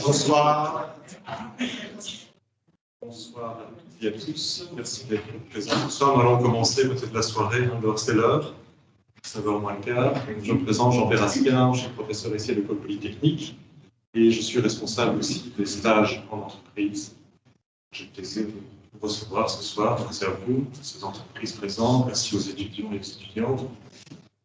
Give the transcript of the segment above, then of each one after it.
Bonsoir. Bonsoir à toutes et à tous. Merci d'être présents ce soir. Nous allons commencer peut-être la soirée, alors c'est l'heure, 9h moins le quart. Je me présente Jean-Pierre Asquin, je suis professeur ici à l'École Polytechnique et je suis responsable aussi des stages en entreprise. J'ai le plaisir de vous recevoir ce soir. Merci à vous, ces entreprises présentes, merci aux étudiants et aux étudiantes.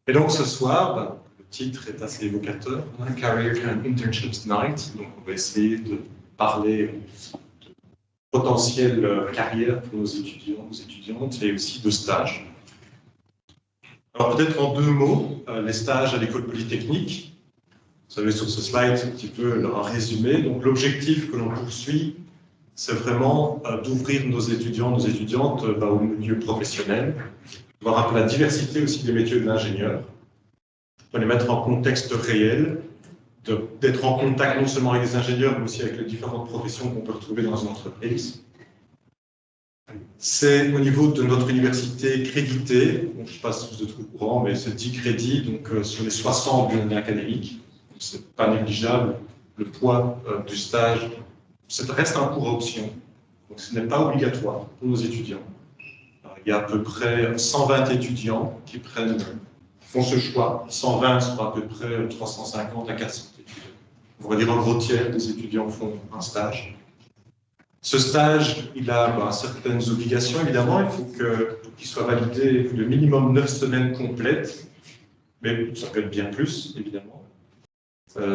Et donc ce soir, le titre est assez évocateur, Career and Internships Night. Donc on va essayer de parler de potentielle carrière pour nos étudiants, nos étudiantes et aussi de stages. Alors peut-être en deux mots, les stages à l'École Polytechnique. Vous savez sur ce slide un petit peu un résumé. Donc l'objectif que l'on poursuit, c'est vraiment d'ouvrir nos étudiants, nos étudiantes au milieu professionnel, voir un peu la diversité aussi des métiers de l'ingénieur, de les mettre en contexte réel, d'être en contact non seulement avec les ingénieurs, mais aussi avec les différentes professions qu'on peut retrouver dans une entreprise. C'est au niveau de notre université créditée, je ne sais pas si vous êtes au courant, mais c'est 10 crédits, donc sur les 60 de l'année académique, ce n'est pas négligeable. Le poids du stage, ça reste un cours à option, donc ce n'est pas obligatoire pour nos étudiants. Alors, il y a à peu près 120 étudiants qui font ce choix, 120 soit à peu près 350 à 400 étudiants. On va dire un gros tiers des étudiants font un stage. Ce stage, il a certaines obligations, évidemment. Il faut qu'il soit validé de minimum 9 semaines complètes, mais ça peut être bien plus, évidemment.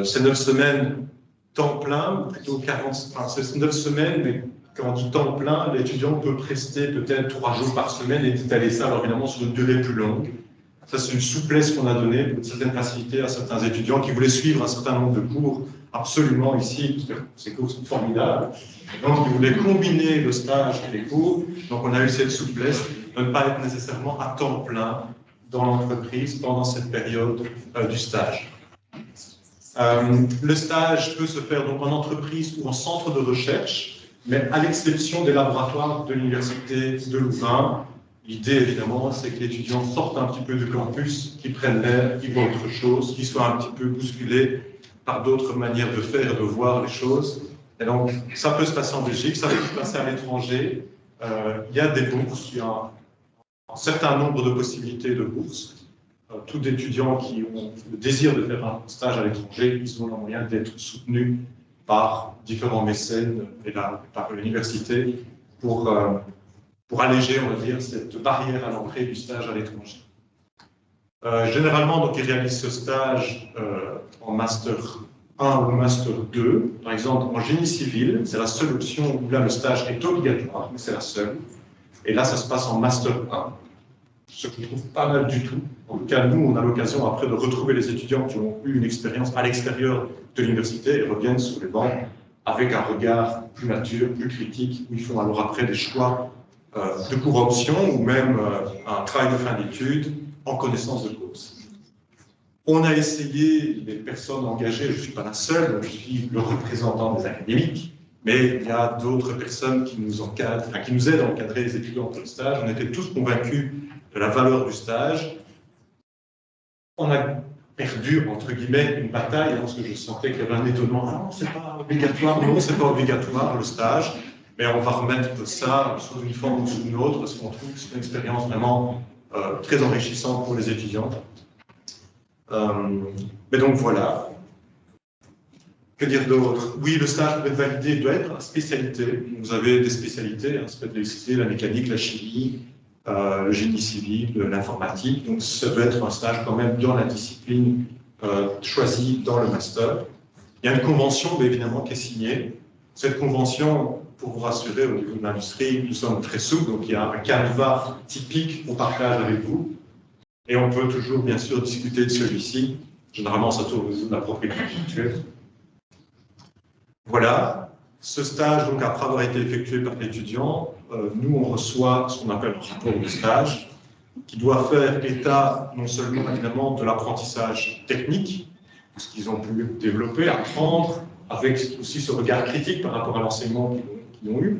Ces 9 semaines temps plein, ou plutôt 40, enfin, c'est 9 semaines, mais quand on dit temps plein, l'étudiant peut prester peut-être 3 jours par semaine et d'étaler ça, alors évidemment, sur une durée plus longue. Ça, c'est une souplesse qu'on a donnée, une certaine facilité à certains étudiants qui voulaient suivre un certain nombre de cours absolument ici, parce que ces cours sont formidables. Donc, ils voulaient combiner le stage et les cours. Donc, on a eu cette souplesse de ne pas être nécessairement à temps plein dans l'entreprise pendant cette période du stage. Le stage peut se faire donc en entreprise ou en centre de recherche, mais à l'exception des laboratoires de l'Université de Louvain. L'idée, évidemment, c'est que les étudiants sortent un petit peu du campus, qu'ils prennent l'air, qu'ils voient autre chose, qu'ils soient un petit peu bousculés par d'autres manières de faire et de voir les choses. Et donc, ça peut se passer en Belgique, ça peut se passer à l'étranger. Il y a des bourses, il y a un certain nombre de possibilités de bourses. Tout étudiant qui ont le désir de faire un stage à l'étranger, ils ont le moyen d'être soutenus par différents mécènes et par l'université pour alléger, on va dire, cette barrière à l'entrée du stage à l'étranger. Généralement, donc, ils réalisent ce stage en Master 1 ou Master 2. Par exemple, en génie civil, c'est la seule option où là, le stage est obligatoire, mais c'est la seule. Et là, ça se passe en Master 1, ce que je trouve pas mal du tout. En tout cas, nous, on a l'occasion après de retrouver les étudiants qui ont eu une expérience à l'extérieur de l'université et reviennent sur les bancs avec un regard plus mature, plus critique, où ils font alors après des choix de cours option ou même un travail de fin d'études en connaissance de cause. On a essayé, les personnes engagées, je ne suis pas la seule, je suis le représentant des académiques, mais il y a d'autres personnes qui nous encadrent, enfin, qui nous aident à encadrer les étudiants pour le stage. On était tous convaincus de la valeur du stage. On a perdu, entre guillemets, une bataille parce que je sentais qu'il y avait un étonnement. Ah non, c'est pas obligatoire, non, c'est pas obligatoire le stage. Mais on va remettre ça sur une forme ou sur une autre parce qu'on trouve que c'est une expérience vraiment très enrichissante pour les étudiants. Mais donc voilà. Que dire d'autre? Oui, le stage peut être validé, il doit être la spécialité. Vous avez des spécialités, ça peut être l'électricité, la mécanique, la chimie, le génie civil, l'informatique. Donc ça doit être un stage quand même dans la discipline choisie dans le master. Il y a une convention, mais évidemment, qui est signée. Cette convention, pour vous rassurer, au niveau de l'industrie, nous sommes très souples, donc il y a un canevas typique qu'on partage avec vous. Et on peut toujours, bien sûr, discuter de celui-ci. Généralement, ça tourne autour de la propriété intellectuelle. Voilà. Ce stage, donc, après avoir été effectué par l'étudiant, nous, on reçoit ce qu'on appelle un rapport de stage, qui doit faire état non seulement évidemment de l'apprentissage technique, ce qu'ils ont pu développer, apprendre, avec aussi ce regard critique par rapport à l'enseignement qu'ils ont eu.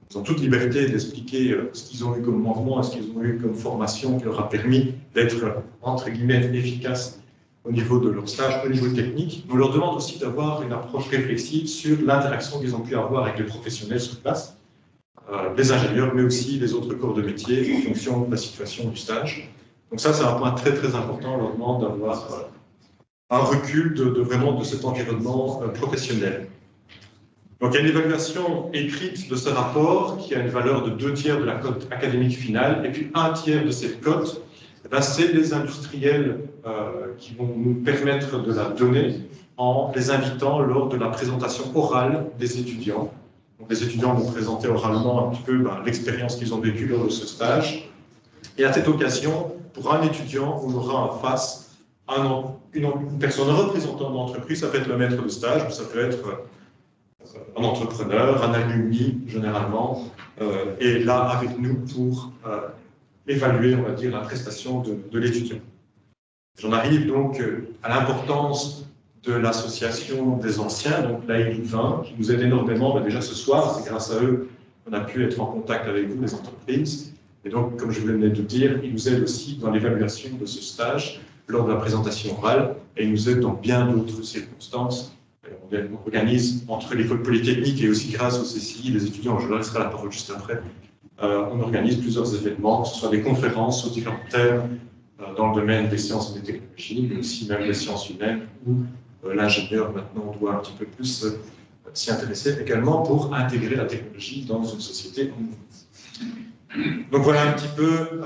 Ils ont toute liberté d'expliquer ce qu'ils ont eu comme mouvement, ce qu'ils ont eu comme formation qui leur a permis d'être, entre guillemets, efficaces au niveau de leur stage, au niveau technique. On leur demande aussi d'avoir une approche réflexive sur l'interaction qu'ils ont pu avoir avec les professionnels sur place, les ingénieurs, mais aussi les autres corps de métier en fonction de la situation du stage. Donc ça, c'est un point très très important. On leur demande d'avoir un recul vraiment de cet environnement professionnel. Donc il y a une évaluation écrite de ce rapport qui a une valeur de 2/3 de la cote académique finale, et puis 1/3 de cette cote, c'est les industriels qui vont nous permettre de la donner en les invitant lors de la présentation orale des étudiants. Donc, les étudiants vont présenter oralement un petit peu l'expérience qu'ils ont vécue lors de ce stage. Et à cette occasion, pour un étudiant, on aura en face une personne représentant l'entreprise. Ça peut être le maître de stage, ou ça peut être un entrepreneur, un alumni généralement, et là avec nous pour évaluer, on va dire, la prestation de l'étudiant. J'en arrive donc à l'importance de l'association des anciens, donc l'AI Louvain, qui nous aide énormément. Déjà ce soir, c'est grâce à eux qu'on a pu être en contact avec vous, les entreprises. Et donc, comme je venais de dire, ils nous aident aussi dans l'évaluation de ce stage lors de la présentation orale, et ils nous aident dans bien d'autres circonstances. On organise entre l'école polytechnique et aussi grâce au CCI, les étudiants, je leur laisserai la parole juste après, on organise plusieurs événements, que ce soit des conférences sur différents thèmes dans le domaine des sciences et des technologies, mais aussi même des sciences humaines, où l'ingénieur maintenant doit un petit peu plus s'y intéresser également pour intégrer la technologie dans une société en mouvement. Donc voilà un petit peu.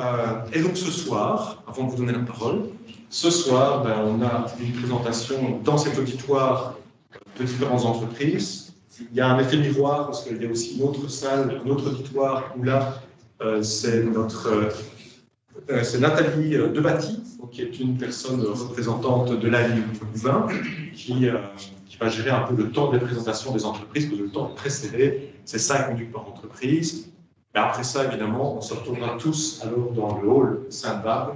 Et donc ce soir, avant de vous donner la parole, ce soir, on a une présentation dans cet auditoire de différentes entreprises. Il y a un effet miroir parce qu'il y a aussi une autre salle, un autre auditoire où là, c'est Nathalie Debatty, qui est une personne représentante de l'AI Louvain, qui va gérer un peu le temps des présentations des entreprises, parce que le temps est très serré, c'est 5 minutes par entreprise. Et après ça, évidemment, on se retournera tous alors dans le hall Sainte-Barbe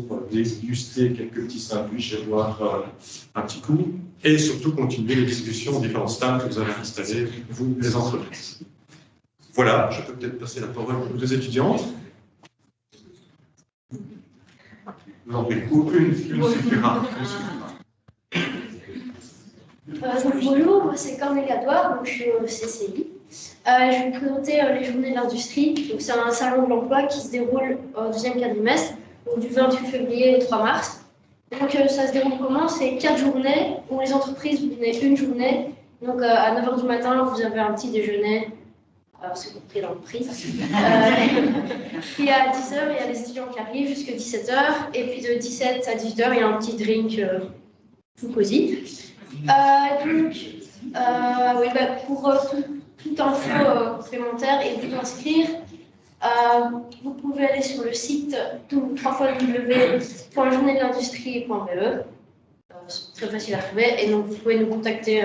pour déguster quelques petits sandwichs et boire un petit coup, et surtout continuer les discussions aux différents stands que vous avez installés, vous, les entreprises. Voilà, je peux peut-être passer la parole aux deux étudiantes. Vous en prie, ou une suffira. Bonjour, moi c'est Cornélia Douard, donc je suis au CCI. Je vais vous présenter les journées de l'industrie. C'est un salon de l'emploi qui se déroule au deuxième quadrimestre, donc du 28 février au 3 mars. Donc ça se déroule comment? C'est 4 journées où les entreprises, vous venez une journée. Donc à 9h du matin, vous avez un petit déjeuner, c'est compris dans le prix. Puis à 10h, il y a les étudiants qui arrivent jusqu'à 17h. Et puis de 17 à 18h, il y a un petit drink tout cosy. Pour toute info complémentaire et vous inscrire, vous pouvez aller sur le site www.journeedelindustrie.be. C'est très facile à trouver, et donc vous pouvez nous contacter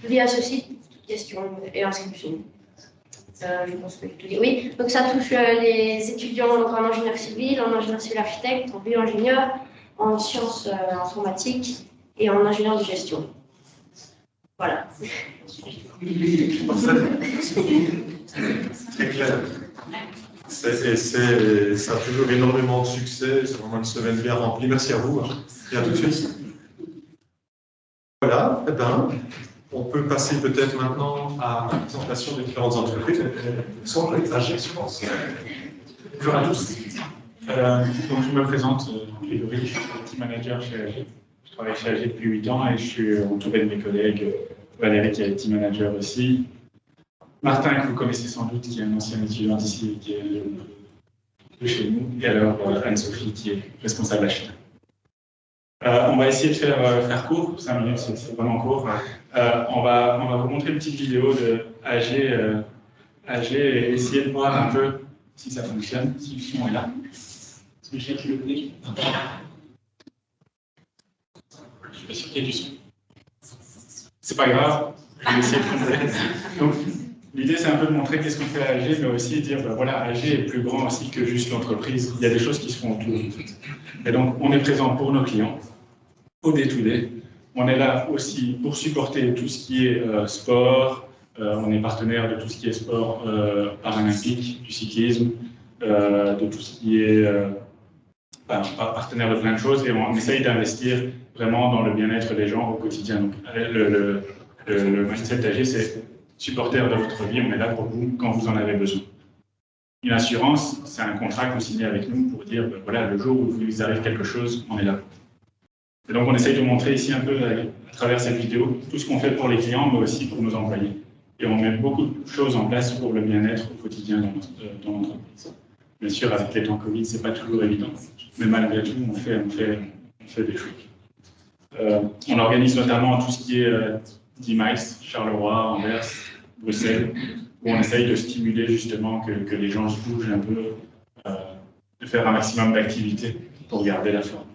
via ce site, questions et inscriptions. Je pense que oui. Donc ça touche les étudiants donc en ingénieur civil architecte, en bio-ingénieur, en sciences informatiques et en ingénieur de gestion. Voilà. Très clair. Ça a toujours énormément de succès, c'est vraiment une semaine bien remplie. Merci à vous. Et à tout de suite. Voilà, on peut passer peut-être maintenant à la présentation des différentes entreprises. Bonjour à tous. Donc je me présente, Grégory, je suis team manager chez AG. Je travaille chez AG depuis 8 ans et je suis entouré de mes collègues. Valérie qui est team manager aussi. Martin, que vous connaissez sans doute, qui est un ancien étudiant ici, qui est de chez nous. Et alors Anne-Sophie, qui est responsable achat. On va essayer de faire court, 5 minutes, c'est vraiment court. On va vous montrer une petite vidéo de AG et essayer de voir un peu si ça fonctionne, si le son est là. Est-ce que j'ai le clic? Je suis pas sûr qu'il y ait du son. C'est pas grave, Je vais essayer de comprendre. Donc, l'idée, c'est un peu de montrer qu'est-ce qu'on fait à AG, mais aussi dire, ben voilà, AG est plus grand aussi que juste l'entreprise. Il y a des choses qui se font autour, en fait. Et donc, on est présent pour nos clients, au day-to-day. On est là aussi pour supporter tout ce qui est sport. On est partenaire de tout ce qui est sport paralympique, du cyclisme, de tout ce qui est partenaire de plein de choses. Et on essaye d'investir vraiment dans le bien-être des gens au quotidien. Donc, le mindset d'AG, c'est supporter de votre vie, on est là pour vous quand vous en avez besoin. Une assurance, c'est un contrat que vous signez avec nous pour dire, ben voilà, le jour où vous arrive quelque chose, on est là. Et donc, on essaye de montrer ici un peu, à travers cette vidéo, tout ce qu'on fait pour les clients, mais aussi pour nos employés. Et on met beaucoup de choses en place pour le bien-être au quotidien dans l'entreprise. Bien sûr, avec les temps Covid, c'est pas toujours évident, mais malgré tout, on fait des choses. On organise notamment tout ce qui est 10 miles, Charleroi, Anvers, Bruxelles, où on essaye de stimuler justement que les gens se bougent un peu, de faire un maximum d'activités pour garder la forme.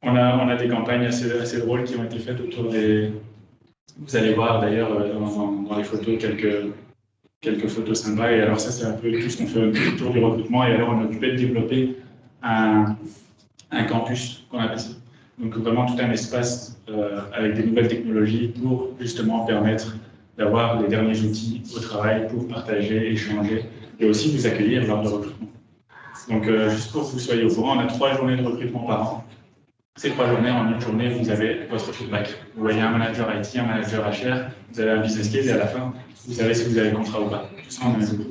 Voilà. On a des campagnes assez drôles qui ont été faites autour des... Vous allez voir d'ailleurs dans les photos quelques photos sympas. Et alors ça, c'est un peu tout ce qu'on fait autour du recrutement. Et alors on a occupé de développer un campus, qu'on appelle ça. Donc vraiment tout un espace avec des nouvelles technologies pour justement permettre d'avoir les derniers outils au travail pour partager, échanger et aussi vous accueillir lors de recrutement. Donc juste pour que vous soyez au courant, on a 3 journées de recrutement par an. Ces 3 journées, en une journée, vous avez votre feedback. Vous voyez un manager IT, un manager HR, vous avez un business case et à la fin, vous savez si vous avez le contrat ou pas. Tout ça en un jour.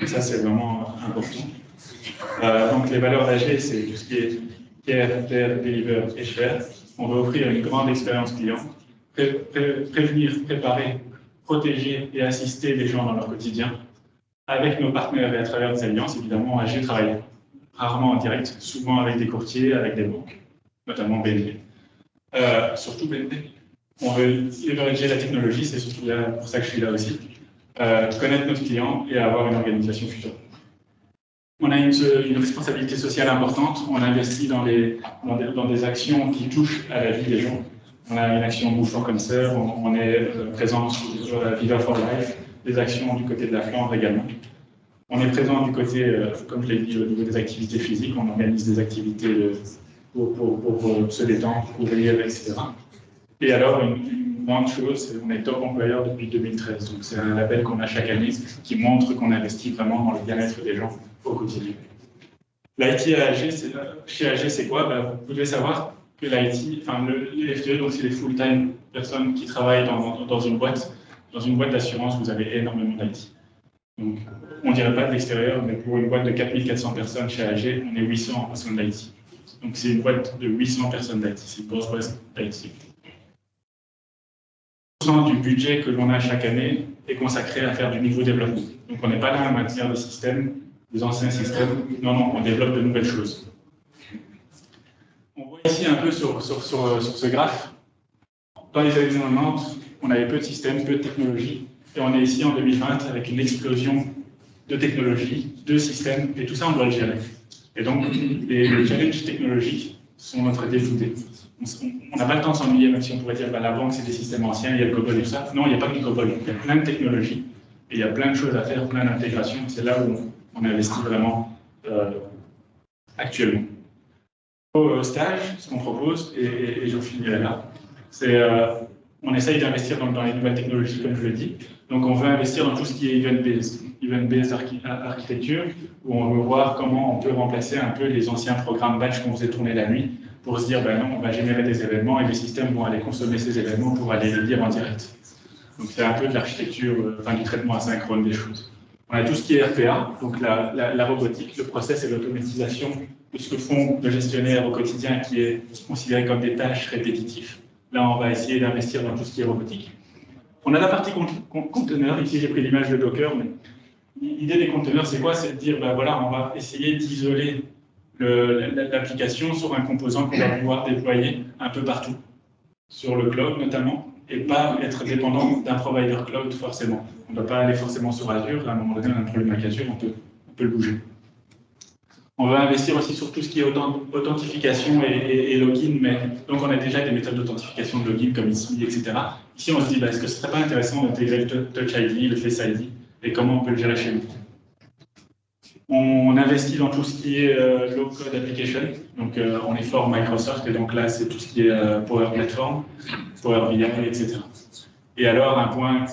Et ça, c'est vraiment important. Donc les valeurs d'AG, c'est tout ce qui est care, deliver et share. On veut offrir une grande expérience client, prévenir, préparer, protéger et assister les gens dans leur quotidien. Avec nos partenaires et à travers des alliances, évidemment, AG travaille rarement en direct, souvent avec des courtiers, avec des banques, notamment BNP. Surtout BNP. On veut leverager la technologie, c'est surtout là, pour ça que je suis là aussi. Connaître notre client et avoir une organisation future. On a une responsabilité sociale importante. On investit dans des actions qui touchent à la vie des gens. On a une action Bouchon Cancer, on est présent sur Viva for Life, des actions du côté de la Flandre également. On est présent du côté, comme je l'ai dit, au niveau des activités physiques. On organise des activités pour se détendre, courir, etc. Et alors, une grande chose, on est top employeur depuis 2013. Donc, c'est un label qu'on a chaque année qui montre qu'on investit vraiment dans le bien-être des gens au quotidien. L'IT chez AG, c'est quoi? Vous devez savoir que l'IT, les FTE, donc c'est les full-time personnes qui travaillent dans une boîte. Dans une boîte d'assurance, vous avez énormément d'IT. Donc, on ne dirait pas de l'extérieur, mais pour une boîte de 4400 personnes chez AG, on est 800 personnes d'IT. Donc, c'est une boîte de 800 personnes d'IT. C'est une grosse boîte d'IT. Du budget que l'on a chaque année est consacré à faire du nouveau développement. Donc, on n'est pas là à maintenir des systèmes, des anciens systèmes. Non, on développe de nouvelles choses. On voit ici un peu sur ce graphe. Dans les années 90, on avait peu de systèmes, peu de technologies. Et on est ici en 2020 avec une explosion de technologies, de systèmes, et tout ça, on doit le gérer. Et donc, les challenges technologiques sont notre défouté. On n'a pas le temps de s'ennuyer, même si on pourrait dire la banque, c'est des systèmes anciens, il y a le COBOL et tout ça. Non, il n'y a pas que du COBOL. Il y a plein de technologies, et il y a plein de choses à faire, plein d'intégrations. C'est là où on investit vraiment actuellement. Au stage, ce qu'on propose, et j'en finirai là, c'est on essaye d'investir dans les nouvelles technologies, comme je le dis. Donc, on veut investir dans tout ce qui est event-based architecture, où on veut voir comment on peut remplacer un peu les anciens programmes batch qu'on faisait tourner la nuit, pour se dire, non, on va générer des événements et les systèmes vont aller consommer ces événements pour aller les lire en direct. Donc, c'est un peu de l'architecture, du traitement asynchrone des choses. On a tout ce qui est RPA, donc la robotique, le process et l'automatisation de ce que font le gestionnaire au quotidien, qui est considéré comme des tâches répétitives. Là, on va essayer d'investir dans tout ce qui est robotique. On a la partie conteneur. Ici, j'ai pris l'image de Docker, mais l'idée des conteneurs, c'est quoi? C'est de dire, on va essayer d'isoler l'application sur un composant qu'on va pouvoir déployer un peu partout, sur le cloud notamment, et pas être dépendant d'un provider cloud forcément. On ne doit pas aller forcément sur Azure. À un moment donné, on a un problème avec Azure, on peut le bouger. On va investir aussi sur tout ce qui est authentification et login, mais donc on a déjà des méthodes d'authentification de login comme ici, etc. Ici, on se dit, est-ce que ce serait pas intéressant d'intégrer le Touch ID, le Face ID, et comment on peut le gérer chez nous? On investit dans tout ce qui est low-code application, donc on est fort Microsoft, et donc là, c'est tout ce qui est Power Platform, Power BI, etc. Et alors, un point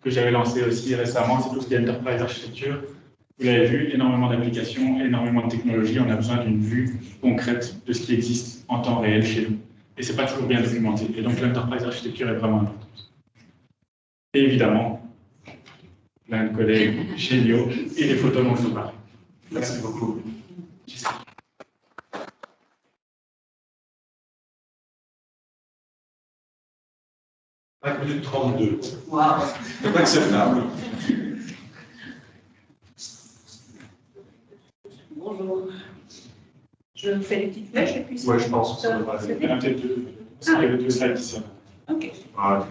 que j'avais lancé aussi récemment, c'est tout ce qui est Enterprise Architecture. Vous l'avez vu, énormément d'applications, énormément de technologies. On a besoin d'une vue concrète de ce qui existe en temps réel chez nous. Et ce n'est pas toujours bien documenté. Et donc, l'enterprise architecture est vraiment importante. Et évidemment, plein de collègues géniaux et les photos dont je vous parle. Merci beaucoup. À minute 32. Wow. C'est acceptable. Bonjour. Je fais les petites flèches et puis... Oui, je pense que ça va c'est Il y en a peut-être deux. Il y avait deux slides qui sont. Ok. Voilà.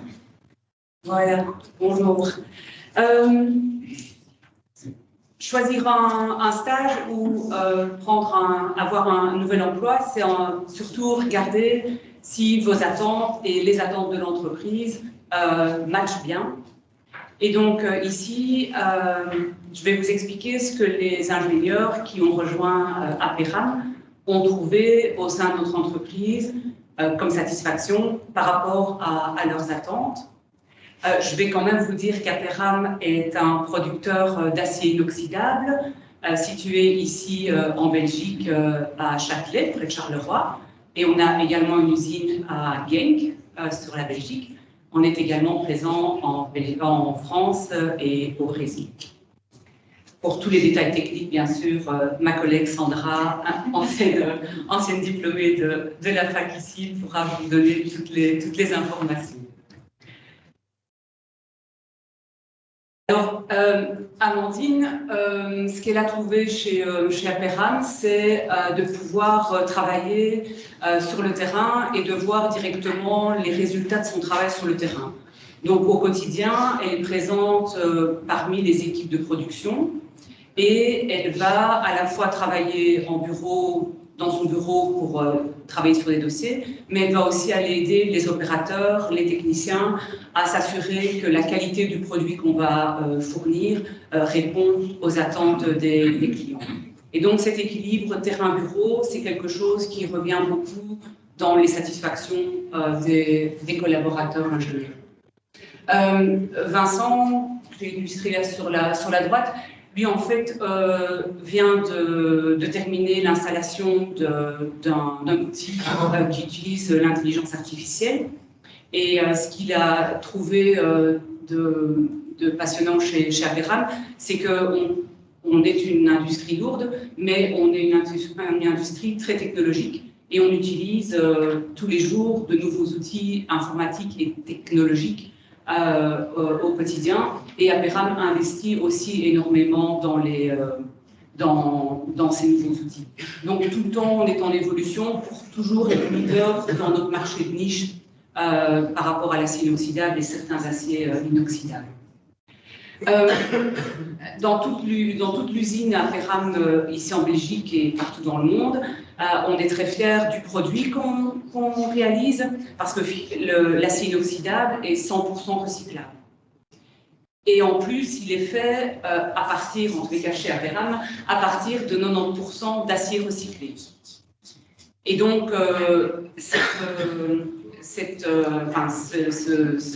Voilà. Bonjour. Choisir un stage ou avoir un nouvel emploi, c'est surtout regarder si vos attentes et les attentes de l'entreprise matchent bien. Et donc ici, je vais vous expliquer ce que les ingénieurs qui ont rejoint Aperam ont trouvé au sein de notre entreprise comme satisfaction par rapport à leurs attentes. Je vais quand même vous dire qu'Aperam est un producteur d'acier inoxydable situé ici en Belgique à Châtelet, près de Charleroi. Et on a également une usine à Genk, sur la Belgique. On est également présent en France et au Brésil. Pour tous les détails techniques, bien sûr, ma collègue Sandra, ancienne diplômée de la fac ici, pourra vous donner toutes les informations. Alors, Amandine, ce qu'elle a trouvé chez Aperam, c'est de pouvoir travailler sur le terrain et de voir directement les résultats de son travail sur le terrain. Donc, au quotidien, elle est présente parmi les équipes de production et elle va à la fois travailler dans son bureau pour travailler sur des dossiers, mais elle va aussi aller aider les opérateurs, les techniciens à s'assurer que la qualité du produit qu'on va fournir répond aux attentes des clients. Et donc cet équilibre terrain-bureau, c'est quelque chose qui revient beaucoup dans les satisfactions des collaborateurs ingénieurs. Vincent, je l'ai illustré là sur la droite, lui, en fait, vient de terminer l'installation d'un outil qui utilise l'intelligence artificielle. Et ce qu'il a trouvé de passionnant chez Aperam, c'est qu'on est une industrie lourde, mais on est une industrie très technologique. Et on utilise tous les jours de nouveaux outils informatiques et technologiques au quotidien, et Aperam investit aussi énormément dans ces nouveaux outils. Donc tout le temps, on est en évolution pour toujours être leader dans notre marché de niche par rapport à l'acier inoxydable et certains aciers inoxydables. Dans toute l'usine Aperam ici en Belgique et partout dans le monde, on est très fiers du produit qu'on réalise parce que l'acier inoxydable est 100% recyclable. Et en plus, il est fait à partir, en tous les cas chez Aperam, à partir de 90% d'acier recyclé. Et donc, ce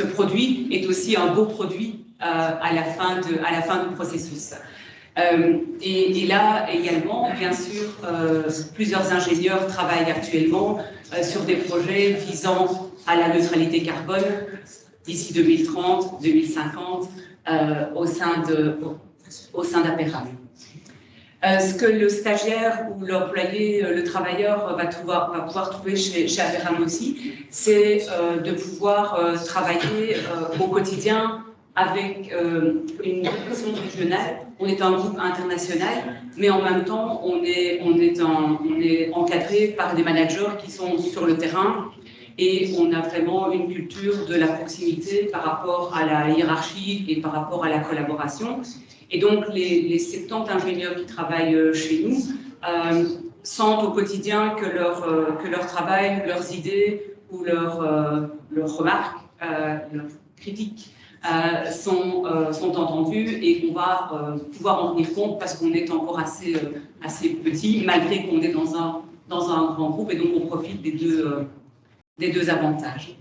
produit est aussi un beau produit à la fin du processus. Et là également, bien sûr, plusieurs ingénieurs travaillent actuellement sur des projets visant à la neutralité carbone d'ici 2030, 2050 au sein d'Aperam. Ce que le stagiaire ou l'employé, le travailleur va pouvoir trouver chez Aperam aussi, c'est de pouvoir travailler au quotidien avec une direction régionale. On est un groupe international, mais en même temps, on est encadré par des managers qui sont sur le terrain et on a vraiment une culture de la proximité par rapport à la hiérarchie et par rapport à la collaboration. Et donc, les 70 ingénieurs qui travaillent chez nous sentent au quotidien que leur travail, leurs idées ou leurs remarques, leurs critiques sont entendues et qu'on va pouvoir en tenir compte parce qu'on est encore assez petit, malgré qu'on est dans un grand groupe, et donc on profite des deux avantages.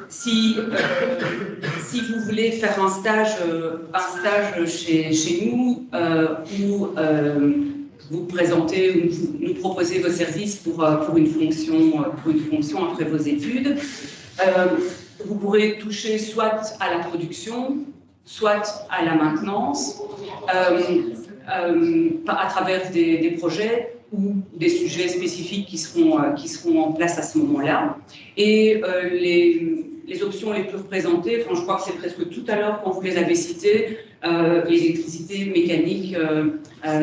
Si vous voulez faire un stage chez nous ou vous présenter ou nous proposer vos services pour une fonction après vos études, vous pourrez toucher soit à la production, soit à la maintenance, à travers des projets ou des sujets spécifiques qui seront en place à ce moment-là. Et les options les plus représentées, enfin, je crois que c'est presque tout à l'heure quand vous les avez citées, électricité, mécanique,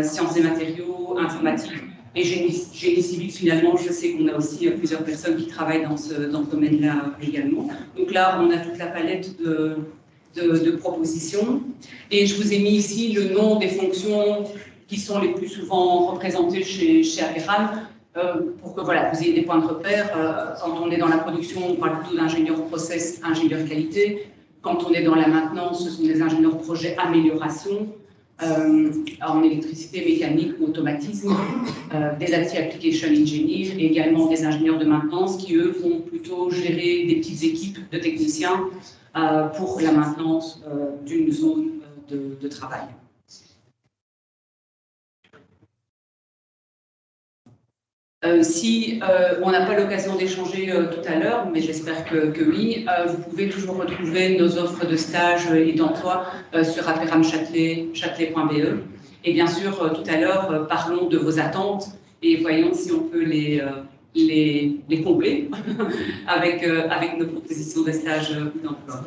sciences et matériaux, informatique et génie civil. Finalement, je sais qu'on a aussi plusieurs personnes qui travaillent dans ce domaine-là également. Donc là, on a toute la palette de propositions. Et je vous ai mis ici le nom des fonctions qui sont les plus souvent représentées chez Aperam, pour que voilà, vous ayez des points de repère. Quand on est dans la production, on parle plutôt d'ingénieur process, ingénieur qualité. Quand on est dans la maintenance, ce sont des ingénieurs projet amélioration, en électricité, mécanique ou automatisme, des IT application engineers et également des ingénieurs de maintenance qui, eux, vont plutôt gérer des petites équipes de techniciens pour la maintenance d'une zone de travail. Si on n'a pas l'occasion d'échanger tout à l'heure, mais j'espère que oui, vous pouvez toujours retrouver nos offres de stage et d'emploi sur aperamchâtelet.be. Et bien sûr, tout à l'heure, parlons de vos attentes et voyons si on peut les combler avec nos propositions de stage ou d'emploi.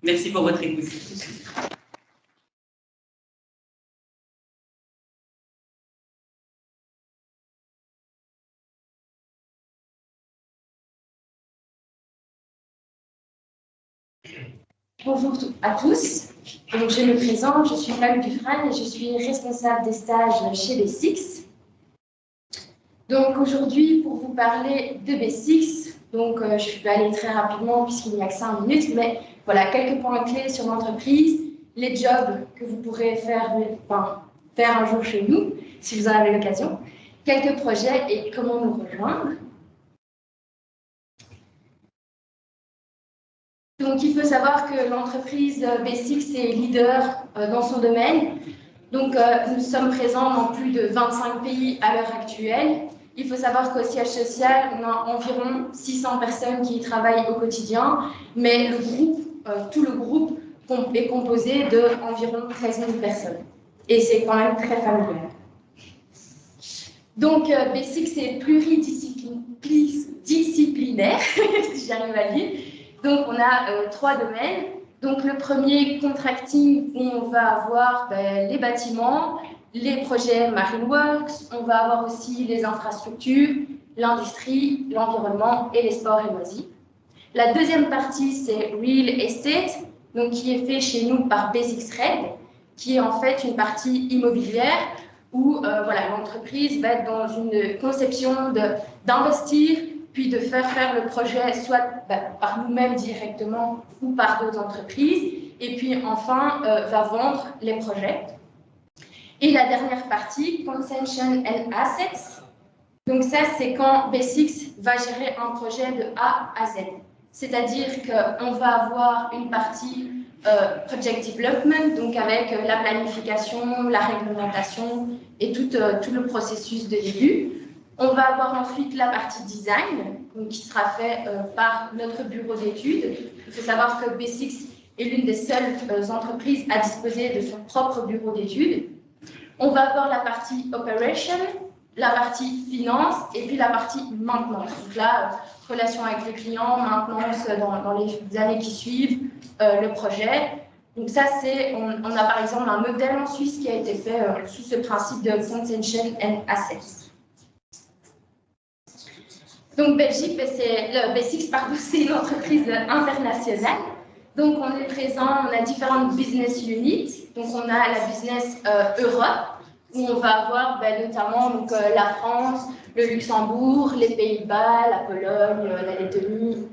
Merci pour votre écoute. Bonjour à tous, donc, je me présente, je suis Flavie Dufresne et je suis responsable des stages chez B6. Donc aujourd'hui, pour vous parler de B6, donc je vais aller très rapidement puisqu'il n'y a que 5 minutes, mais voilà, quelques points clés sur l'entreprise, les jobs que vous pourrez faire un jour chez nous, si vous en avez l'occasion, quelques projets et comment nous rejoindre. Donc, il faut savoir que l'entreprise B6 est leader dans son domaine. Donc, nous sommes présents dans plus de 25 pays à l'heure actuelle. Il faut savoir qu'au siège social, on a environ 600 personnes qui y travaillent au quotidien, mais le groupe, tout le groupe est composé d'environ 13 000 personnes. Et c'est quand même très familial. Donc, B6 est pluridisciplinaire, si j'arrive à le dire. Donc, on a 3 domaines. Donc, le premier, contracting, où on va avoir les bâtiments, les projets Marine Works, on va avoir aussi les infrastructures, l'industrie, l'environnement et les sports et loisirs. La deuxième partie, c'est Real Estate, donc qui est fait chez nous par B6 Red, qui est en fait une partie immobilière où l'entreprise va être dans une conception d'investir, puis de faire le projet soit par nous-mêmes directement ou par d'autres entreprises, et puis enfin va vendre les projets. Et la dernière partie, Concession and Assets, donc ça c'est quand B6 va gérer un projet de A à Z, c'est-à-dire qu'on va avoir une partie Project Development, donc avec la planification, la réglementation et tout le processus de début. On va avoir ensuite la partie design, donc, qui sera fait par notre bureau d'études. Il faut savoir que B6 est l'une des seules entreprises à disposer de son propre bureau d'études. On va avoir la partie operation, la partie finance et puis la partie maintenance. Donc là, relation avec les clients, maintenance dans les années qui suivent, le projet. Donc ça, on a par exemple un modèle en Suisse qui a été fait sous ce principe de Concession and Assets. Donc Belgique, B6, c'est une entreprise internationale. Donc, on est présent, on a différentes business units. Donc, on a la business Europe, où on va avoir notamment donc, la France, le Luxembourg, les Pays-Bas, la Pologne, la Lettonie.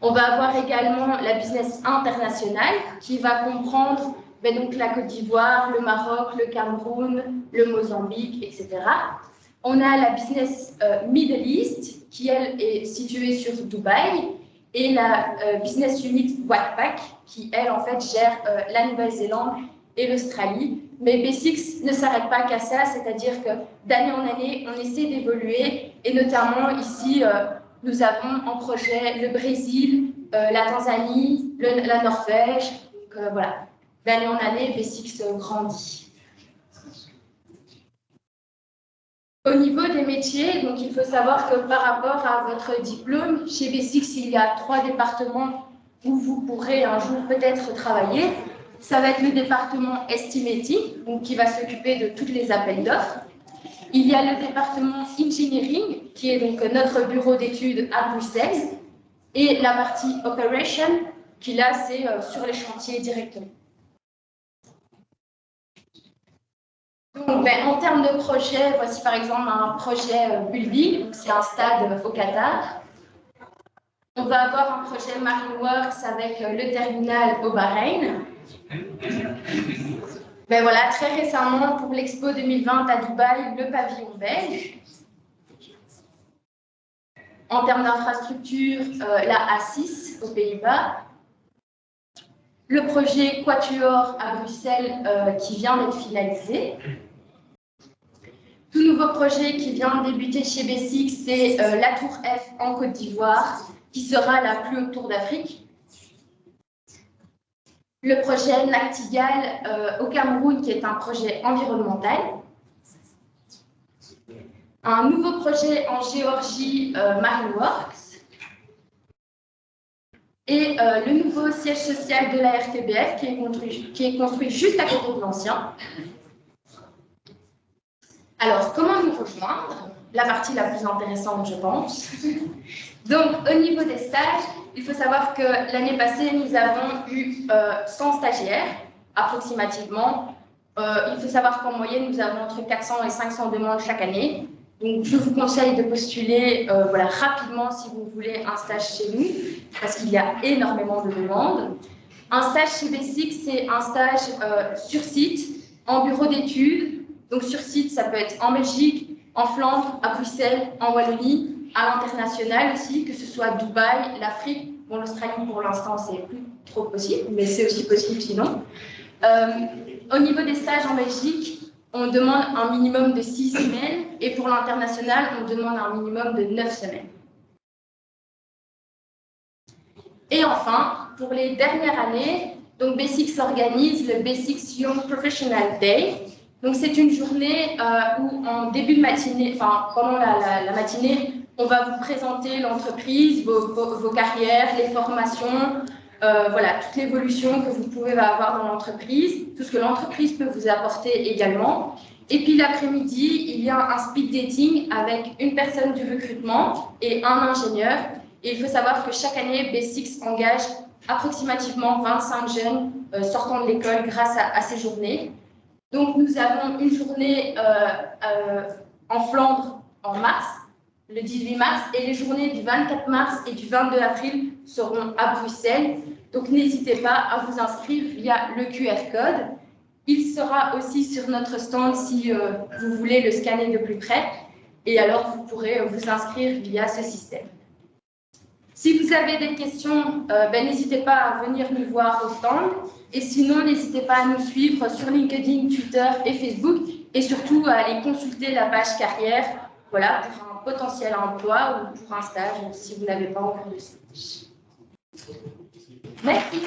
On va avoir également la business internationale, qui va comprendre donc, la Côte d'Ivoire, le Maroc, le Cameroun, le Mozambique, etc. On a la business Middle East, qui, elle, est située sur Dubaï, et la business unit WACPAC, qui, elle, en fait, gère la Nouvelle-Zélande et l'Australie. Mais B6 ne s'arrête pas qu'à ça, c'est-à-dire que d'année en année, on essaie d'évoluer, et notamment ici, nous avons en projet le Brésil, la Tanzanie, la Norvège. Donc, voilà, d'année en année, B6 grandit. Au niveau des métiers, donc il faut savoir que par rapport à votre diplôme, chez B6, il y a 3 départements où vous pourrez un jour peut-être travailler. Ça va être le département Estimating, donc qui va s'occuper de tous les appels d'offres. Il y a le département Engineering, qui est donc notre bureau d'études à Bruxelles, et la partie Operation, qui là, c'est sur les chantiers directement. Donc, en termes de projet, voici par exemple un projet building, c'est un stade au Qatar. On va avoir un projet MarineWorks avec le terminal au Bahreïn. Voilà, très récemment, pour l'Expo 2020 à Dubaï, le pavillon belge. En termes d'infrastructure, la A6 aux Pays-Bas. Le projet Quatuor à Bruxelles qui vient d'être finalisé. Tout nouveau projet qui vient de débuter chez B6, c'est la Tour F en Côte d'Ivoire, qui sera la plus haute tour d'Afrique. Le projet Nachtigal au Cameroun, qui est un projet environnemental. Un nouveau projet en Géorgie, MarineWorks. Et le nouveau siège social de la RTBF, qui est construit juste à côté de l'ancien. Alors, comment nous rejoindre? La partie la plus intéressante, je pense. Donc, au niveau des stages, il faut savoir que l'année passée, nous avons eu 100 stagiaires, approximativement. Il faut savoir qu'en moyenne, nous avons entre 400 et 500 demandes chaque année. Donc, je vous conseille de postuler rapidement si vous voulez un stage chez nous, parce qu'il y a énormément de demandes. Un stage chez B6, c'est un stage sur site, en bureau d'études. Donc, sur site, ça peut être en Belgique, en Flandre, à Bruxelles, en Wallonie, à l'international aussi, que ce soit Dubaï, l'Afrique. Bon, l'Australie, pour l'instant, c'est plus trop possible, mais c'est aussi possible sinon. Au niveau des stages en Belgique, on demande un minimum de 6 semaines et pour l'international, on demande un minimum de 9 semaines. Et enfin, pour les dernières années, donc B6 organise le B6 Young Professional Day. Donc, c'est une journée où, en début de matinée, enfin, pendant la matinée, on va vous présenter l'entreprise, vos carrières, les formations, voilà, toute l'évolution que vous pouvez avoir dans l'entreprise, tout ce que l'entreprise peut vous apporter également. Et puis, l'après-midi, il y a un speed dating avec une personne du recrutement et un ingénieur. Et il faut savoir que chaque année, B6 engage approximativement 25 jeunes sortant de l'école grâce à ces journées. Donc, nous avons une journée en Flandre en mars, le 18 mars, et les journées du 24 mars et du 22 avril seront à Bruxelles. Donc, n'hésitez pas à vous inscrire via le QR code. Il sera aussi sur notre stand si vous voulez le scanner de plus près. Et alors, vous pourrez vous inscrire via ce système. Si vous avez des questions, n'hésitez pas à venir nous voir au stand. Et sinon, n'hésitez pas à nous suivre sur LinkedIn, Twitter et Facebook. Et surtout, à aller consulter la page carrière, voilà, pour un potentiel emploi ou pour un stage, si vous n'avez pas encore de stage. Merci.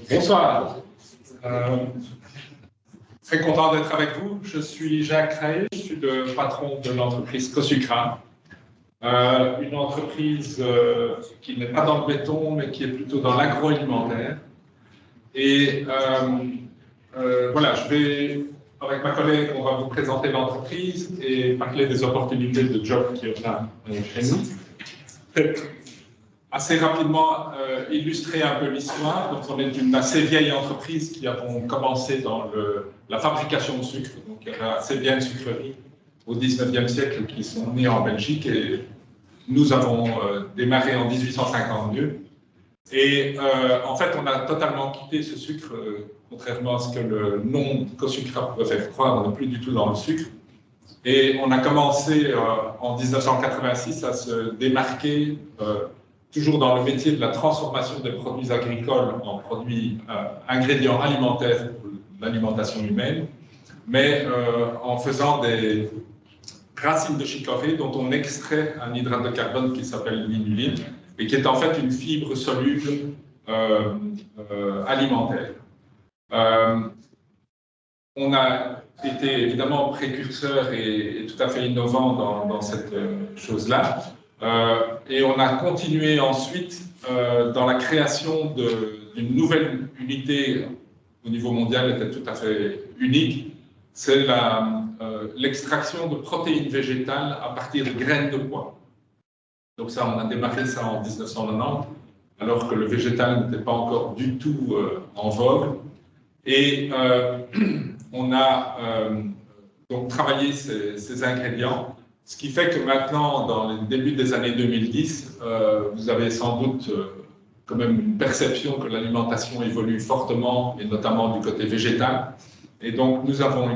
Bonsoir. Très content d'être avec vous. Je suis Jacques Rae, je suis le patron de l'entreprise Cosucra, une entreprise qui n'est pas dans le béton, mais qui est plutôt dans l'agroalimentaire. Et voilà, avec ma collègue, on va vous présenter l'entreprise et parler des opportunités de job qu'il y a chez nous. Peut-être assez rapidement illustrer un peu l'histoire. Donc, on est une assez vieille entreprise qui avons commencé dans la fabrication de sucre. Donc, il y a assez bien de sucreries au 19e siècle qui sont nées en Belgique et nous avons démarré en 1852. Et en fait, on a totalement quitté ce sucre, contrairement à ce que le nom Cosucra peut faire croire, on n'est plus du tout dans le sucre. Et on a commencé en 1986 à se démarquer, toujours dans le métier de la transformation des produits agricoles en produits ingrédients alimentaires pour l'alimentation humaine, mais en faisant des racines de chicorée dont on extrait un hydrate de carbone qui s'appelle l'inuline et qui est en fait une fibre soluble alimentaire. On a été évidemment précurseur et tout à fait innovant dans cette chose-là. Et on a continué ensuite dans la création d'une nouvelle unité au niveau mondial, était tout à fait unique. C'est l'extraction de protéines végétales à partir de graines de pois. Donc ça, on a démarré ça en 1990, alors que le végétal n'était pas encore du tout en vogue. Et on a donc travaillé ces ingrédients, ce qui fait que maintenant, dans le début des années 2010, vous avez sans doute quand même une perception que l'alimentation évolue fortement, et notamment du côté végétal. Et donc, nous avons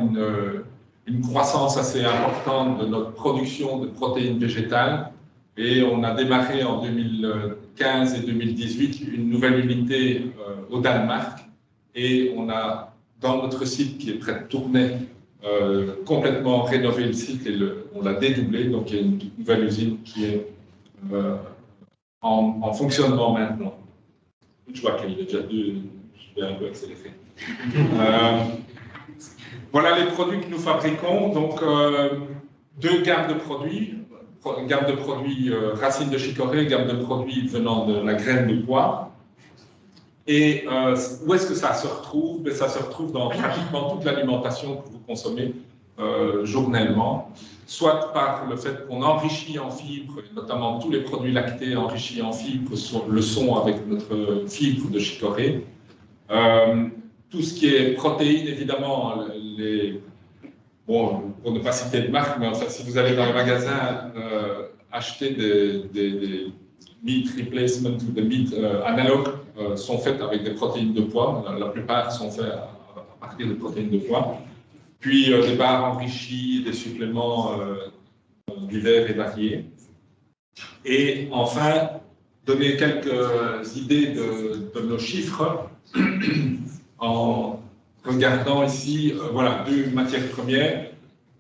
une croissance assez importante de notre production de protéines végétales. Et on a démarré en 2015 et 2018 une nouvelle unité au Danemark. Et on a, dans notre site qui est prêt de tourner, complètement rénové le site et on l'a dédoublé. Donc, il y a une nouvelle usine qui est en fonctionnement maintenant. Je vois qu'il y a déjà deux, je vais un peu accélérer. Voilà les produits que nous fabriquons. Donc, deux gammes de produits. Gamme de produits racines de chicorée, gamme de produits venant de la graine de pois. Et où est-ce que ça se retrouve? Ça se retrouve dans pratiquement toute l'alimentation que vous consommez journellement, soit par le fait qu'on enrichit en fibres, notamment tous les produits lactés enrichis en fibres le sont avec notre fibre de chicorée. Tout ce qui est protéines, évidemment, bon, pour ne pas citer de marque, mais enfin, si vous allez dans les magasins acheter des meat replacement ou des meat analogues, sont faites avec des protéines de pois. La plupart sont faits à partir de protéines de pois. Puis des barres enrichies, des suppléments divers et variés. Et enfin, donner quelques idées de nos chiffres en regardant ici, voilà, deux matières premières.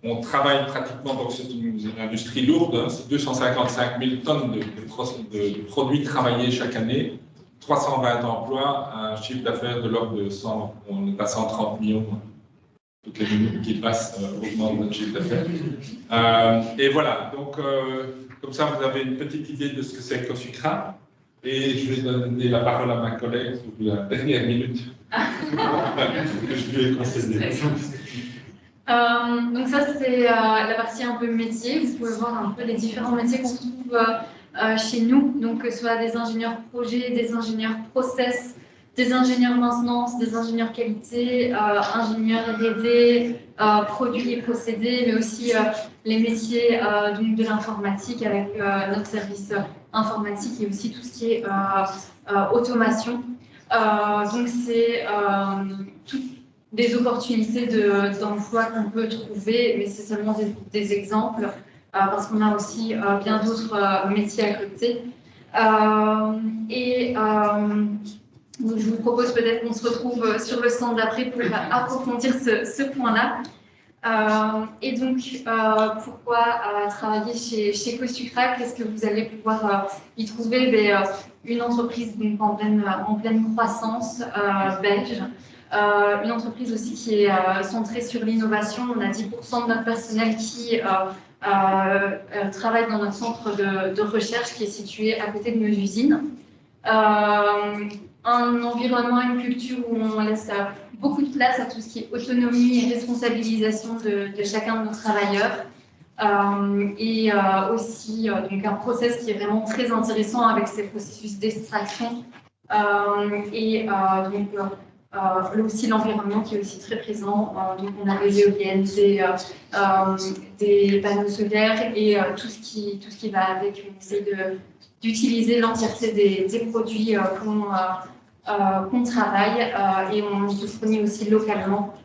On travaille pratiquement, donc c'est une industrie lourde, hein, c'est 255 000 tonnes de produits travaillés chaque année, 320 emplois, un chiffre d'affaires de l'ordre de 100, on est à 130 millions. Toutes les minutes qui passent augmentent notre chiffre d'affaires. Et voilà, donc comme ça vous avez une petite idée de ce que c'est Cosucra. Et je vais donner la parole à ma collègue pour la dernière minute que je lui ai concédée. Donc ça, c'est la partie un peu métier. Vous pouvez voir un peu les différents métiers qu'on trouve chez nous. Donc, que ce soit des ingénieurs projet, des ingénieurs process, des ingénieurs maintenance, des ingénieurs qualité, ingénieurs R&D, produits et procédés, mais aussi les métiers donc de l'informatique avec notre service informatique et aussi tout ce qui est automation. Donc, c'est toutes des opportunités d'emploi qu'on peut trouver, mais c'est seulement des exemples, parce qu'on a aussi bien d'autres métiers à côté. Donc je vous propose peut-être qu'on se retrouve sur le stand d'après pour approfondir ce point-là. Et donc, pourquoi travailler chez Cosucra? Qu'est-ce que vous allez pouvoir y trouver? Une entreprise donc, en pleine croissance belge. Une entreprise aussi qui est centrée sur l'innovation. On a 10% de notre personnel qui travaille dans notre centre de recherche qui est situé à côté de nos usines. un environnement, une culture où on laisse beaucoup de place à tout ce qui est autonomie et responsabilisation de chacun de nos travailleurs. Et aussi donc un process qui est vraiment très intéressant avec ces processus d'extraction. Et donc là aussi l'environnement qui est aussi très présent. Donc on a des éoliennes, des panneaux solaires et tout ce qui va avec. On essaie d'utiliser l'entièreté des produits qu'on travaille et on se fournit aussi localement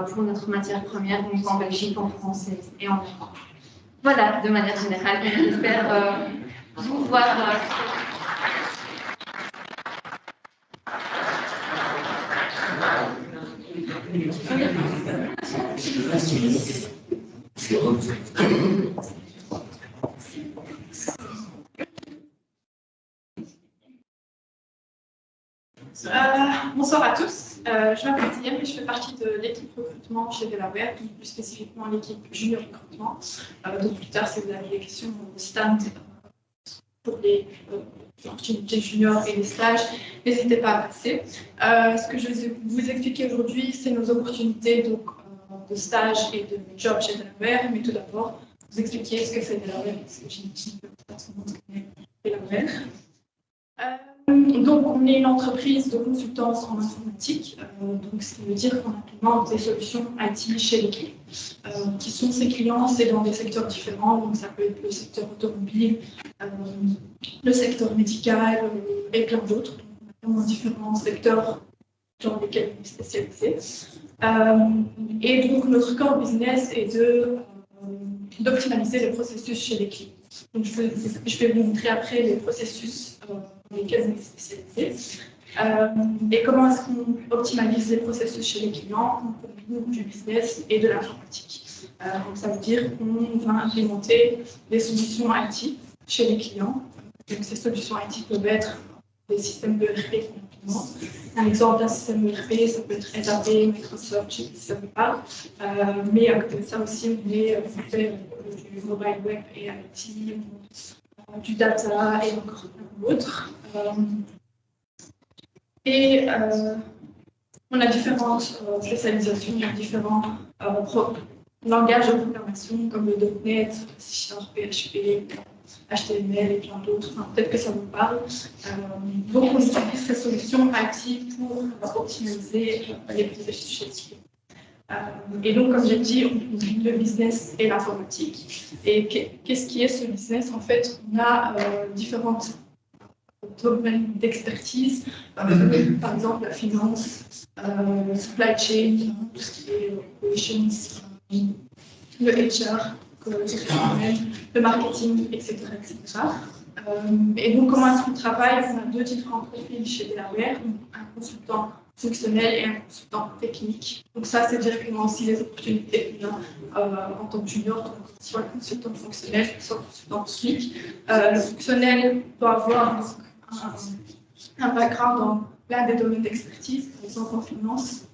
pour notre matière première, donc en Belgique, en France et en Europe. Voilà, de manière générale, j'espère vous voir. Bonsoir à tous, je m'appelle Thiem et je fais partie de l'équipe recrutement chez Delaware, plus spécifiquement l'équipe junior recrutement. Donc plus tard, si vous avez des questions au stand pour les opportunités juniors et les stages, n'hésitez pas à passer. Ce que je vais vous expliquer aujourd'hui, c'est nos opportunités donc, de stage et de job chez Delaware, mais tout d'abord, vous expliquer ce que c'est Delaware, parce que j'imagine que tout le monde connaît Delaware. Donc, on est une entreprise de consultance en informatique, donc ce qui veut dire qu'on implémente des solutions IT chez les clients. Qui sont ces clients, c'est dans des secteurs différents, donc ça peut être le secteur automobile, le secteur médical et plein d'autres. Donc, on a vraiment différents secteurs dans lesquels on est spécialisé. Et donc, notre core business est d'optimaliser les processus chez les clients. Donc, je vais vous montrer après les processus dans lesquels on est spécialisé. Et comment est-ce qu'on optimalise les processus chez les clients en combinant du business et de l'informatique. Donc, ça veut dire qu'on va implémenter des solutions IT chez les clients. Donc, ces solutions IT peuvent être des systèmes de ERP qu'on implémente. Un exemple d'un système ERP, ça peut être SAP, Microsoft, je sais pas si ça vous parle. Mais à côté de ça aussi, on fait du mobile web et IT, du data et encore d'autres. Et on a différentes spécialisations, différents langages de programmation comme le .NET, C#, PHP, HTML et plein d'autres. Enfin, peut-être que ça vous parle. Donc, on utilise ces solutions IT pour optimiser les processus chez les clients. Et donc, comme j'ai dit, on combine le business et l'informatique. Et qu'est-ce qui est ce business? En fait, on a différentes domaines d'expertise, par exemple la finance, supply chain, tout ce qui est operations, le HR, le marketing, etc. Et donc, comment est-ce qu'on travaille? On a deux différents profils chez Delaware, un consultant fonctionnel et un consultant technique. Donc ça, c'est directement aussi les opportunités qu'on a en tant que junior, donc soit le consultant fonctionnel, soit le consultant technique. Le fonctionnel doit avoir donc, un background dans plein des domaines d'expertise, par exemple en finance,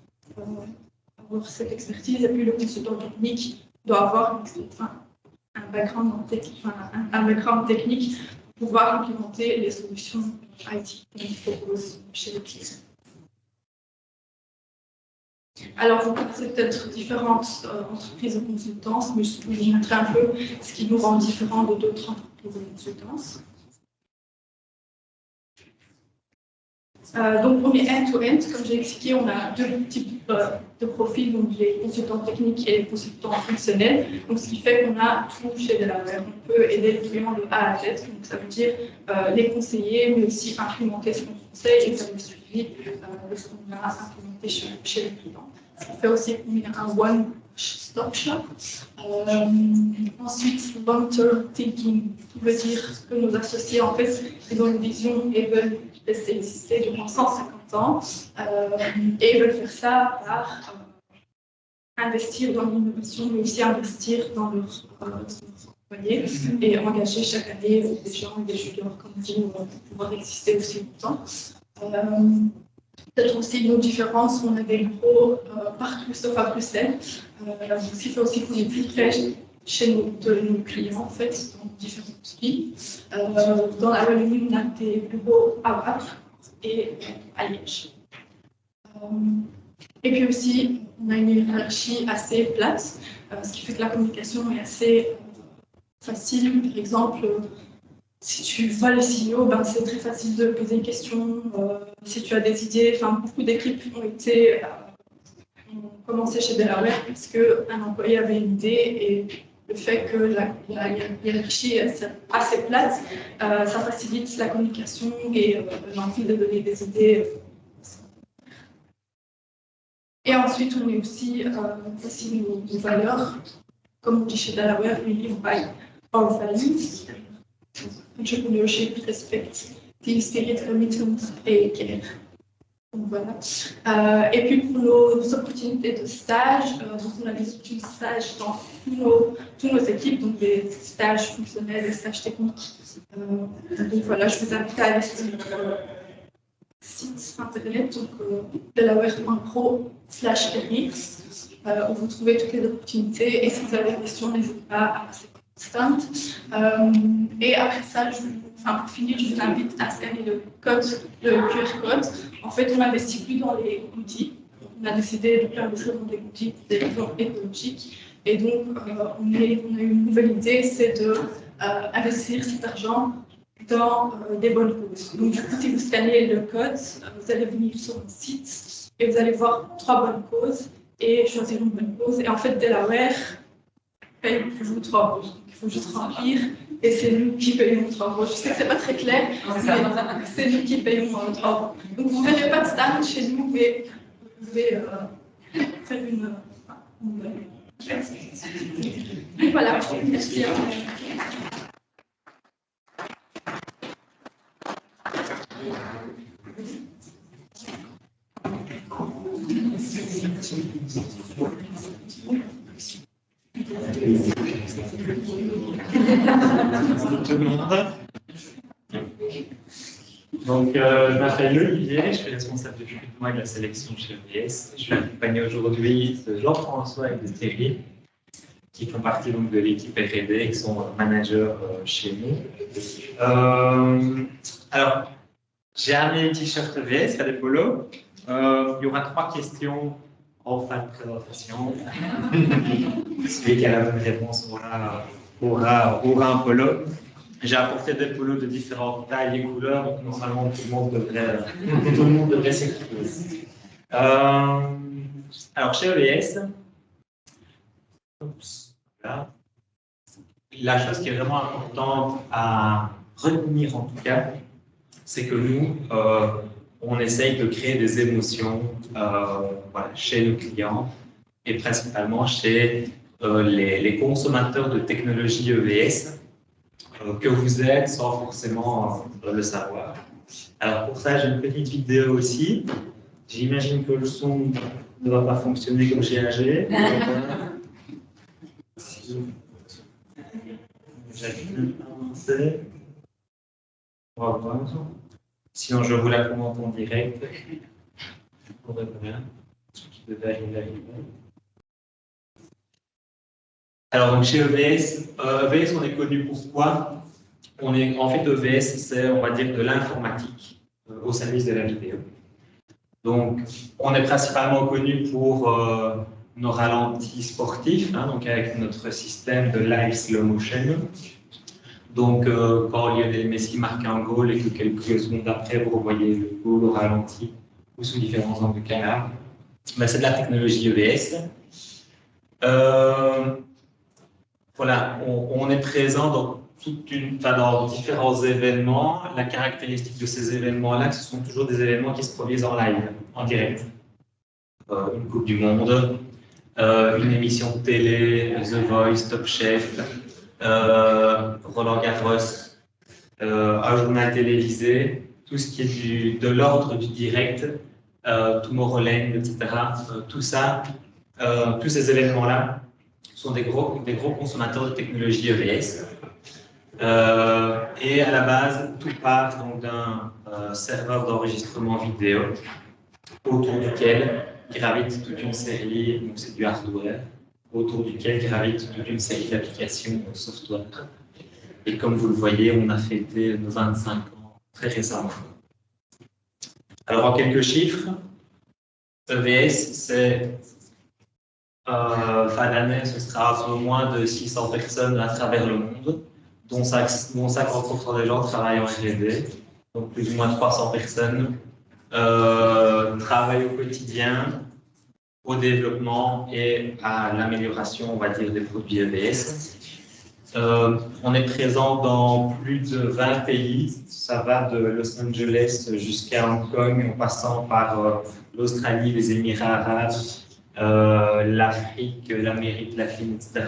avoir cette expertise, et puis le consultant technique doit avoir un background technique pour pouvoir implémenter les solutions IT qu'on propose chez les clients. Alors, vous connaissez peut-être différentes entreprises de consultance, mais je vais vous montrer un peu ce qui nous rend différents de d'autres entreprises de consultance. Donc, on est end-to-end. Comme j'ai expliqué, on a deux types de profils, donc les consultants techniques et les consultants fonctionnels. Donc, ce qui fait qu'on a tout chez Delaware. On peut aider les clients de A à Z. Donc, ça veut dire les conseiller, mais aussi implémenter ce qu'on conseille et faire le suivi de ce qu'on a implémenté chez les clients. Ce qui fait aussi qu'on est un one-stop shop. Ensuite, long-term thinking veut dire que nos associés, en fait, ils ont une vision et veulent laisser exister durant 150 ans. Et ils veulent faire ça par investir dans l'innovation, mais aussi investir dans leurs employés et engager chaque année des gens, des juniors comme vous pour pouvoir exister aussi longtemps. Peut-être aussi une autre différence, on a des bureaux partout sauf à Bruxelles, ce qui fait aussi qu'on est plus près chez nos clients, en fait, dans différentes villes. Dans la Wallonie, on a des bureaux à Wavre, et à Liège. Et puis aussi, on a une hiérarchie assez plate, ce qui fait que la communication est assez facile. Par exemple, si tu vois les signaux, ben, c'est très facile de poser une question. Si tu as des idées, enfin, beaucoup d'équipes ont commencé chez Delaware parce qu'un employé avait une idée et le fait que la hiérarchie est assez plate, ça facilite la communication et l'envie de donner des idées. Et ensuite, on est aussi nos valeurs, comme on dit chez Delaware, we live by our values. Entrepreneurship, respect, team spirit, commitment et care. Donc voilà. Et puis pour nos opportunités de stage, donc on a des opportunités de stage dans toutes nos équipes, donc des stages fonctionnels, des stages techniques. Donc voilà, je vous invite à aller sur notre site internet, donc delaware.pro/careers, où vous trouvez toutes les opportunités. Et si vous avez des questions, n'hésitez pas à passer par le stand. Et après ça, pour finir, je vous invite à scanner le QR code. En fait, on n'investit plus dans les goodies. On a décidé de ne plus investir dans des goodies pour des raisons écologiques. Et donc, on a une nouvelle idée, c'est d'investir cet argent dans des bonnes causes. Donc, du coup, si vous scannez le code, vous allez venir sur le site et vous allez voir 3 bonnes causes et choisir une bonne cause. Et en fait, Delaware paye pour vous 3 causes. Donc, il faut juste remplir et c'est nous qui payons 3 causes. Je sais que c'est pas très clair, mais c'est nous qui payons 3 causes. Donc, vous ne verrez pas de stand chez nous, mais vous pouvez faire une voilà, merci. Donc, je m'appelle Olivier, je suis responsable de recrutement et de la sélection chez EVS. Je suis accompagné aujourd'hui de Jean-François et de Thierry, qui font partie donc, de l'équipe R&D, qui sont managers chez nous. Alors, j'ai amené une t-shirt EVS, pas des polos. Il y aura 3 questions en fin de présentation. Celui qui a la bonne réponse aura un polo. J'ai apporté des polos de différentes tailles et couleurs, donc normalement tout le monde devrait s'y retrouver. Alors chez EVS, la chose qui est vraiment importante à retenir en tout cas, c'est que nous, on essaye de créer des émotions chez nos clients et principalement chez les consommateurs de technologies EVS que vous êtes sans forcément le savoir. Alors pour ça, j'ai une petite vidéo aussi. J'imagine que le son ne va pas fonctionner comme chez AG. J'appuie avancer. On va voir. Sinon, je vous la commente en direct. On va voir ce qui devait arriver. Alors, donc, chez EVS, on est connu pour quoi? En fait, EVS, c'est, on va dire, de l'informatique au service de la vidéo. Donc, on est principalement connu pour nos ralentis sportifs, donc avec notre système de live slow motion. Donc, quand Lionel Messi marque un goal et que quelques secondes après, vous revoyez le goal au ralenti ou sous différents angles de caméra, c'est de la technologie EVS. Voilà, on est présent dans dans différents événements. La caractéristique de ces événements-là, ce sont toujours des événements qui se produisent en live, en direct. Une Coupe du Monde, une émission de télé, The Voice, Top Chef, Roland Garros, un journal télévisé, tout ce qui est de l'ordre du direct, Tomorrowland, etc. Tout ça, tous ces événements-là sont des gros consommateurs de technologie EVS. Et à la base, tout part donc d'un serveur d'enregistrement vidéo autour duquel gravite toute une série, donc c'est du hardware, autour duquel gravite toute une série d'applications software. Et comme vous le voyez, on a fêté nos 25 ans très récemment. Alors, en quelques chiffres, EVS, c'est fin d'année, ce sera un peu moins de 600 personnes à travers le monde, dont 50% des gens travaillent en R&D, donc plus ou moins 300 personnes travaillent au quotidien au développement et à l'amélioration, on va dire, des produits EVS. On est présent dans plus de 20 pays, ça va de Los Angeles jusqu'à Hong Kong, en passant par l'Australie, les Émirats arabes, l'Afrique, l'Amérique latine, etc.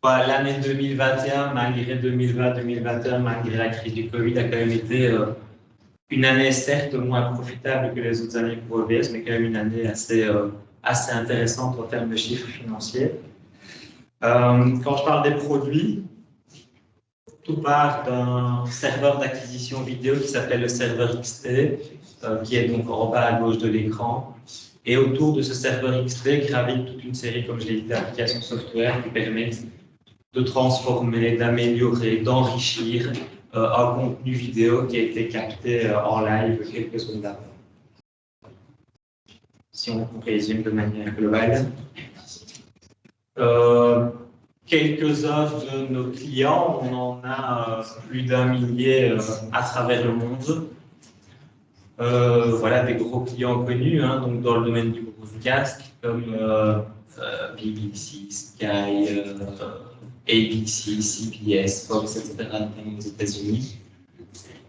L'année 2021, malgré 2020-2021, malgré la crise du Covid, a quand même été une année certes moins profitable que les autres années pour EVS, mais quand même une année assez intéressante en termes de chiffres financiers. Quand je parle des produits, tout part d'un serveur d'acquisition vidéo qui s'appelle le serveur XT, qui est donc en bas à gauche de l'écran. Et autour de ce serveur XT gravite toute une série, comme je l'ai dit, d'applications software qui permettent de transformer, d'améliorer, d'enrichir un contenu vidéo qui a été capté en live quelques secondes avant. Si on résume de manière globale. Quelques-uns de nos clients, on en a plus d'1 millier à travers le monde. Voilà des gros clients connus, hein, donc dans le domaine du broadcast, comme BBC, Sky, ABC, CBS, Fox, etc., notamment aux États-Unis.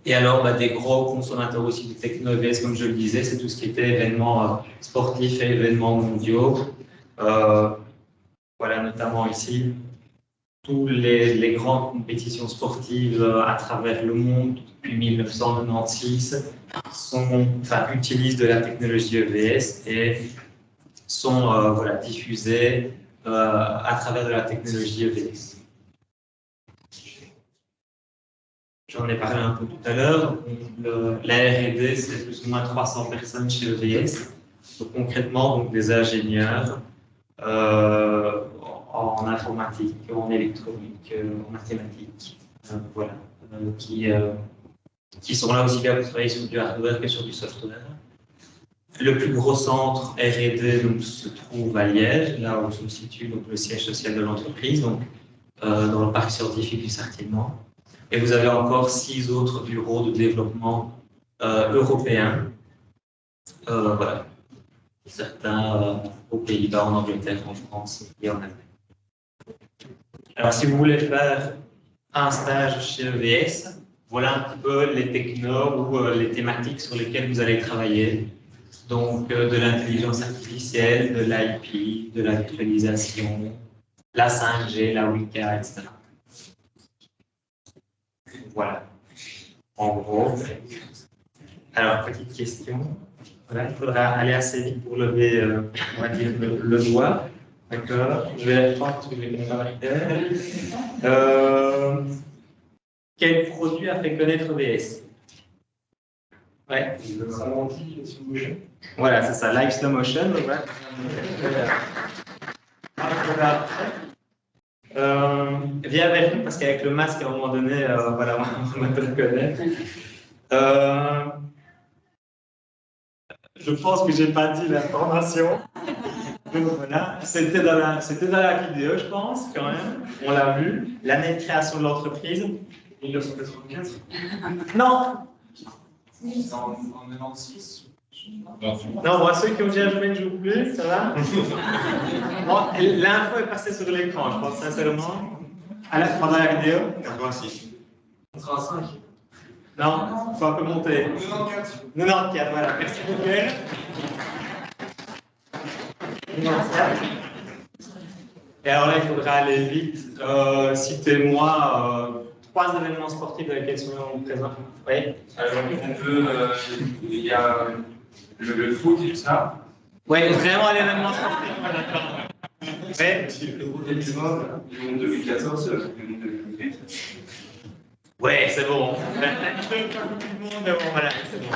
Et alors, des gros consommateurs aussi de techno EVS, comme je le disais, c'est tout ce qui était événements sportifs et événements mondiaux. Voilà, notamment ici, toutes les grandes compétitions sportives à travers le monde depuis 1996 utilisent de la technologie EVS et sont diffusées à travers de la technologie EVS. J'en ai parlé un peu tout à l'heure. La R&D, c'est plus ou moins 300 personnes chez EVS. Donc, concrètement, donc, des ingénieurs en informatique, en électronique, en mathématiques, qui sont là aussi bien pour travailler sur du hardware que sur du software. Le plus gros centre R&D se trouve à Liège, là où se situe donc, le siège social de l'entreprise, donc dans le parc scientifique du Sartiment. Et vous avez encore 6 autres bureaux de développement européens. Voilà. Certains aux Pays-Bas, en Angleterre, en France et en Allemagne. Alors, si vous voulez faire un stage chez EVS, voilà un petit peu les technos ou les thématiques sur lesquelles vous allez travailler. Donc, de l'intelligence artificielle, de l'IP, de la virtualisation, la 5G, la Wika, etc. Voilà, en gros. Alors, petite question. Voilà, il faudra aller assez vite pour lever, on va dire, le doigt. D'accord. Je vais reprendre tous les commentaires. Quel produit a fait connaître EVS? Ouais. Le ralenti slow motion. Voilà, c'est ça, live slow motion. Voilà. Viens vers nous parce qu'avec le masque, à un moment donné, voilà, on va te reconnaître. Je pense que j'ai pas dit l'information. Donc voilà, c'était dans la vidéo, je pense, quand même. On l'a vu. L'année de création de l'entreprise. 1984. Non. En 96. Non, moi, ceux qui ont déjà joué ne jouent plus, ça va? Bon, l'info est passée sur l'écran, je pense sincèrement. Pendant la vidéo? 86. 85. Non, il faut un peu monter. 94. 94, voilà. Merci beaucoup. 94. Et alors là, il faudra aller vite. Citez-moi 3 événements sportifs dans lesquels sont présents. Oui. Alors, il y a le foot et ça. Oui, vraiment l'événement sportif. D'accord. Oui. Le monde 2014, le monde 2018. Ouais, c'est bon. Tout le monde, bon, voilà, c'est bon.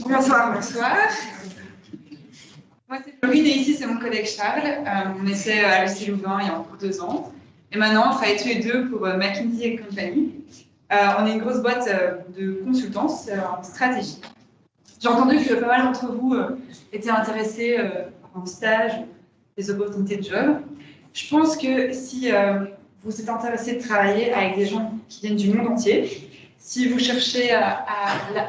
Bonsoir, bonsoir. Moi, c'est Florine et ici, c'est mon collègue Charles. On était à l'UC Louvain il y a encore 2 ans. Et maintenant, on travaille tous les deux pour McKinsey & Company. On est une grosse boîte de consultance en stratégie. J'ai entendu que pas mal d'entre vous étaient intéressés en stage, des opportunités de job. Je pense que si vous êtes intéressé de travailler avec des gens qui viennent du monde entier, si vous cherchez à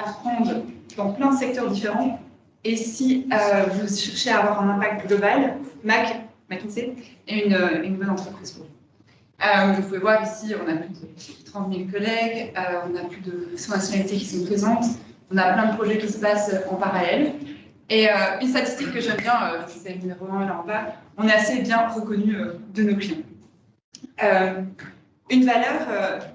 apprendre dans plein de secteurs différents, et si vous cherchez à avoir un impact global, McKinsey est une bonne entreprise pour vous. Vous pouvez voir ici, on a plus de 30 000 collègues, on a plus de 100 nationalités qui sont présentes, on a plein de projets qui se passent en parallèle. Et une statistique que j'aime bien, c'est le numéro 1 là en bas, on est assez bien reconnu de nos clients. Une valeur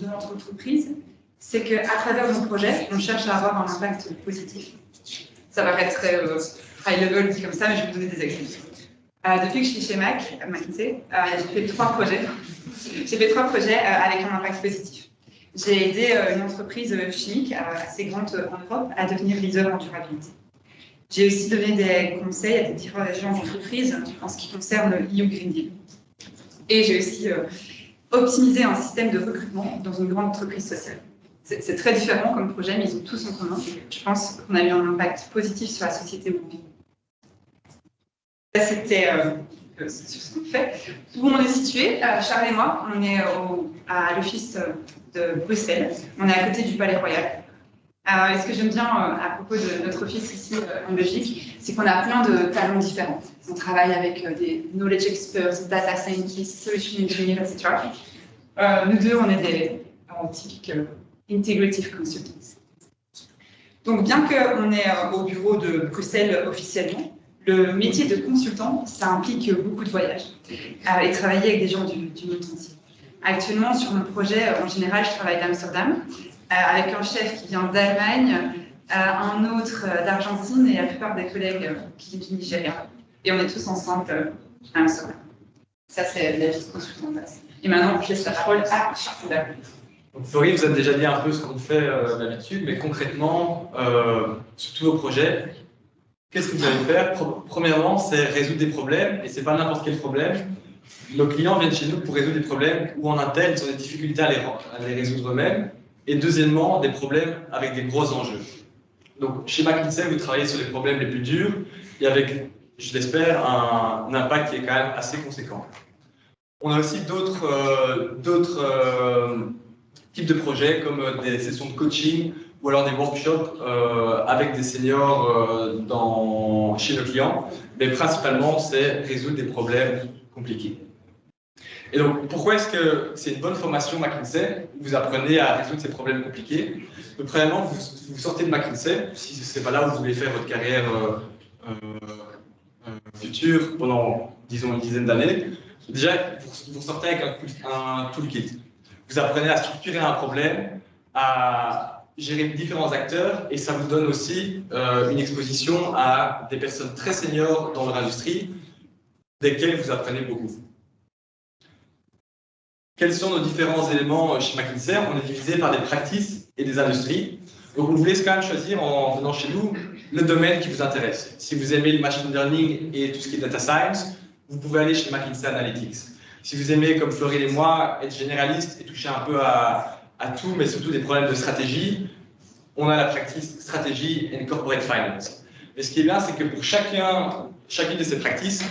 de notre entreprise, c'est qu'à travers nos projets, on cherche à avoir un impact positif. Ça va être très high level dit comme ça, mais je vais vous donner des exemples. Depuis que je suis chez McKinsey, j'ai fait 3 projets. J'ai fait 3 projets avec un impact positif. J'ai aidé une entreprise chimique assez grande en Europe à devenir leader en durabilité. J'ai aussi donné des conseils à des dirigeants d'entreprise en ce qui concerne le EU Green Deal. Et j'ai aussi optimisé un système de recrutement dans une grande entreprise sociale. C'est très différent comme projet, mais ils ont tous en commun. Je pense qu'on a eu un impact positif sur la société où on vit. C'était sur ce qu'on fait. Où on est situé, Charles et moi, on est à l'office de Bruxelles. On est à côté du Palais Royal. Et ce que j'aime bien à propos de notre office ici en Belgique, c'est qu'on a plein de talents différents. On travaille avec des knowledge experts, data scientists, solution engineers, etc. Nous deux, on est des typiques integrative consultants. Donc, bien qu'on est au bureau de Bruxelles officiellement, le métier de consultant, ça implique beaucoup de voyages et travailler avec des gens du monde entier. Actuellement, sur mon projet, en général, je travaille d'Amsterdam, avec un chef qui vient d'Allemagne, un autre d'Argentine et la plupart des collègues qui viennent du Nigeria. Et on est tous ensemble à Amsterdam. Ça, c'est la vie de consultant. Et maintenant, je laisse la parole à Charles. Donc, Florine, vous avez déjà dit un peu ce qu'on fait d'habitude, mais concrètement, sur tous vos projets, qu'est-ce que vous allez faire? Premièrement, c'est résoudre des problèmes, et ce n'est pas n'importe quel problème. Nos clients viennent chez nous pour résoudre des problèmes où en interne, ils ont des difficultés à les résoudre eux-mêmes. Et deuxièmement, des problèmes avec des gros enjeux. Donc, chez McKinsey, vous travaillez sur les problèmes les plus durs et avec, je l'espère, un impact qui est quand même assez conséquent. On a aussi d'autres types de projets comme des sessions de coaching ou alors des workshops avec des seniors chez nos clients. Mais principalement, c'est résoudre des problèmes compliqués. Et donc, pourquoi est-ce que c'est une bonne formation McKinsey? Vous apprenez à résoudre ces problèmes compliqués. Donc, premièrement, vous sortez de McKinsey, si ce n'est pas là où vous voulez faire votre carrière future pendant, disons, une dizaine d'années. Déjà, vous sortez avec un toolkit. Vous apprenez à structurer un problème, à gérer différents acteurs, et ça vous donne aussi une exposition à des personnes très seniors dans leur industrie, desquelles vous apprenez beaucoup. Quels sont nos différents éléments chez McKinsey? On est divisé par des practices et des industries. Donc, on vous laisse quand même choisir, en venant chez nous, le domaine qui vous intéresse. Si vous aimez le machine learning et tout ce qui est data science, vous pouvez aller chez McKinsey Analytics. Si vous aimez, comme Florine et moi, être généraliste et toucher un peu à tout, mais surtout des problèmes de stratégie, on a la practice stratégie and corporate finance. Et ce qui est bien, c'est que pour chacune de ces practices,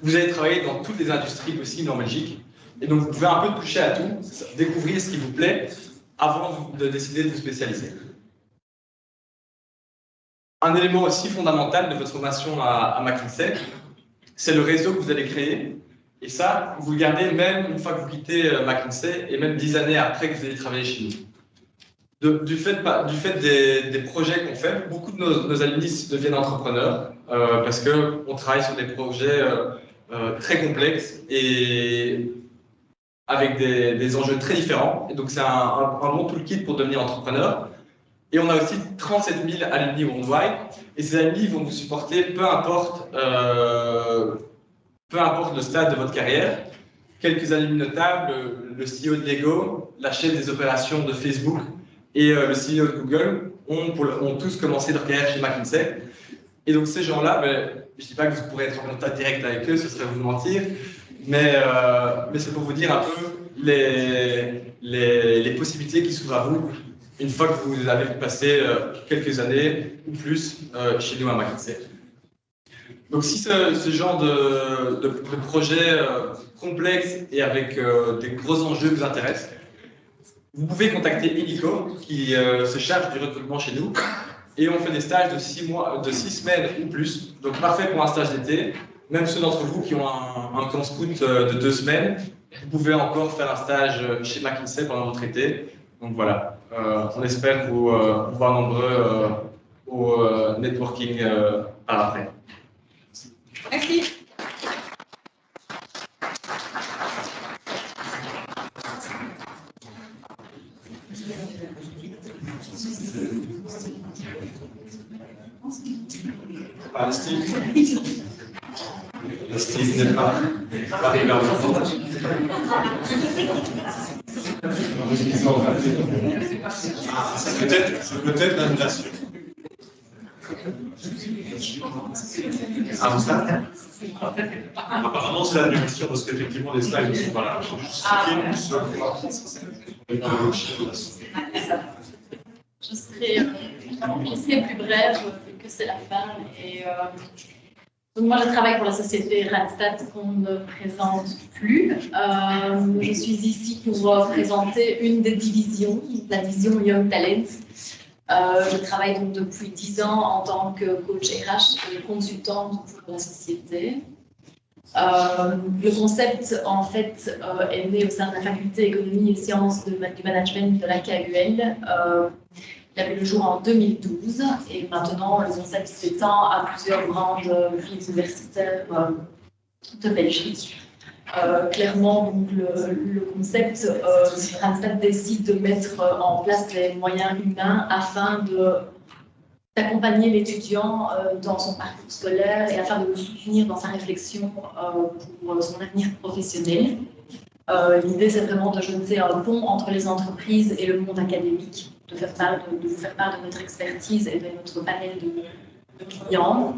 vous allez travailler dans toutes les industries possibles en Belgique. Et donc, vous pouvez un peu toucher à tout, découvrir ce qui vous plaît avant de décider de vous spécialiser. Un élément aussi fondamental de votre formation à McKinsey, c'est le réseau que vous allez créer. Et ça, vous le gardez même une fois que vous quittez McKinsey et même 10 années après que vous allez travailler chez nous. Du fait des projets qu'on fait, beaucoup de nos alumni deviennent entrepreneurs parce qu'on travaille sur des projets très complexes et avec des enjeux très différents. Et donc, c'est un bon toolkit pour devenir entrepreneur. Et on a aussi 37 000 alumni worldwide. Et ces alumni vont vous supporter peu importe le stade de votre carrière. Quelques alumni notables, le CEO de Lego, la chef des opérations de Facebook et le CEO de Google ont tous commencé leur carrière chez McKinsey. Et donc ces gens-là, ben, je ne dis pas que vous pourrez être en contact direct avec eux, ce serait vous mentir, mais c'est pour vous dire un peu les possibilités qui s'ouvrent à vous une fois que vous avez passé quelques années ou plus chez nous à McKinsey. Donc si ce genre de projet complexe et avec des gros enjeux vous intéresse, vous pouvez contacter Illico qui se charge du recrutement chez nous. Et on fait des stages de 6 semaines ou plus, donc parfait pour un stage d'été. Même ceux d'entre vous qui ont un camp scout de 2 semaines, vous pouvez encore faire un stage chez McKinsey pendant votre été. Donc voilà, on espère vous voir nombreux au networking par après. Merci. Steve. Steve n'est pas arrivé à c'est peut-être l'annulation. Ah, ça apparemment, c'est l'annulation parce qu'effectivement, les slides ne sont pas là. Je serai plus brève vu que c'est la fin. Et, donc moi, je travaille pour la société Randstad qu'on ne présente plus. Je suis ici pour présenter une des divisions, la division Young Talent. Je travaille donc depuis 10 ans en tant que coach RH et consultante pour la société. Le concept, en fait, est né au sein de la faculté économie et sciences du management de la KUL. Il a vu le jour en 2012 et maintenant le concept s'étend à plusieurs grandes villes universitaires de Belgique. Clairement, donc, le concept, Randstad décide de mettre en place des moyens humains afin d'accompagner l'étudiant dans son parcours scolaire et afin de le soutenir dans sa réflexion pour son avenir professionnel. L'idée, c'est vraiment de jeter un pont entre les entreprises et le monde académique, de vous faire part de notre expertise et de notre panel de clients.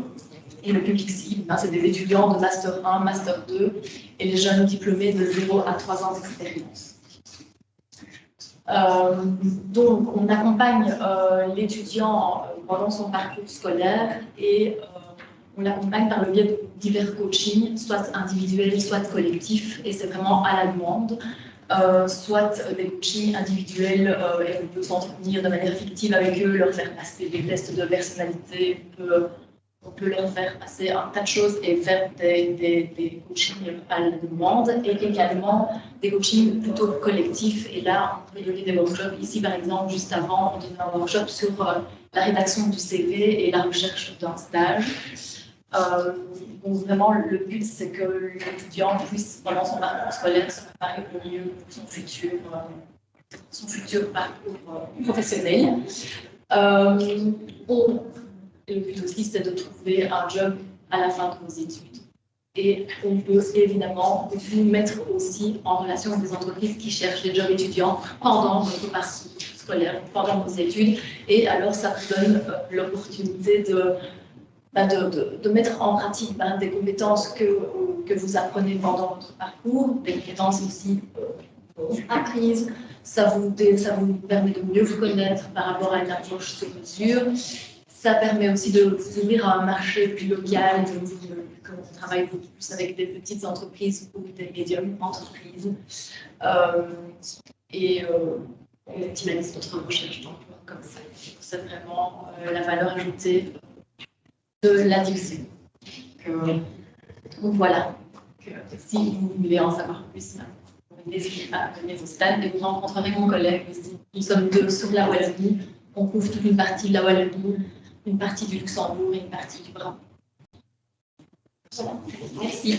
Et le public cible, c'est des étudiants de Master 1, Master 2 et les jeunes diplômés de 0 à 3 ans d'expérience. Donc, on accompagne l'étudiant pendant son parcours scolaire et on l'accompagne par le biais de divers coachings, soit individuels, soit collectifs, et c'est vraiment à la demande. Soit des coachings individuels et on peut s'entretenir de manière fictive avec eux, leur faire passer des tests de personnalité, on peut leur faire passer un tas de choses et faire des coachings à la demande et également des coachings plutôt collectifs. Et là, on peut donner des workshops. Ici, par exemple, juste avant, on donnait un workshop sur la rédaction du CV et la recherche d'un stage. Donc vraiment, le but, c'est que l'étudiant puisse, pendant son parcours scolaire, se préparer au mieux pour son futur parcours professionnel. Le but aussi, c'est de trouver un job à la fin de vos études. Et on peut évidemment vous mettre aussi en relation avec des entreprises qui cherchent des jobs étudiants pendant votre parcours scolaire, pendant vos études. Et alors, ça vous donne l'opportunité de mettre en pratique des compétences que vous apprenez pendant votre parcours, des compétences aussi apprises. Ça vous permet de mieux vous connaître par rapport à une approche sur mesure. Ça permet aussi de vous ouvrir à un marché plus local, comme on travaille beaucoup plus avec des petites entreprises ou des médiums entreprises. On optimise notre recherche d'emploi comme ça. C'est vraiment la valeur ajoutée de la division. Donc voilà, si vous voulez en savoir plus, n'hésitez pas à venir au stade et vous rencontrerez mon collègue aussi. Nous sommes 2 sur la Wallonie, on couvre toute une partie de la Wallonie, une partie du Luxembourg et une partie du Brabant. Voilà. Merci.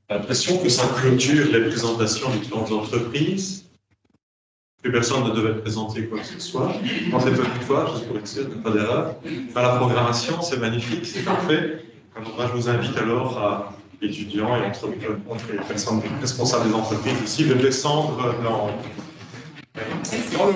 J'ai l'impression que ça clôture les présentations des différentes entreprises. Plus personne ne devait présenter quoi que ce soit. Dans cette petite fois, juste pour être sûr, pas d'erreur. La programmation, c'est magnifique, c'est parfait. Alors, moi, je vous invite alors étudiants et entre les personnes responsables des entreprises ici de descendre dans le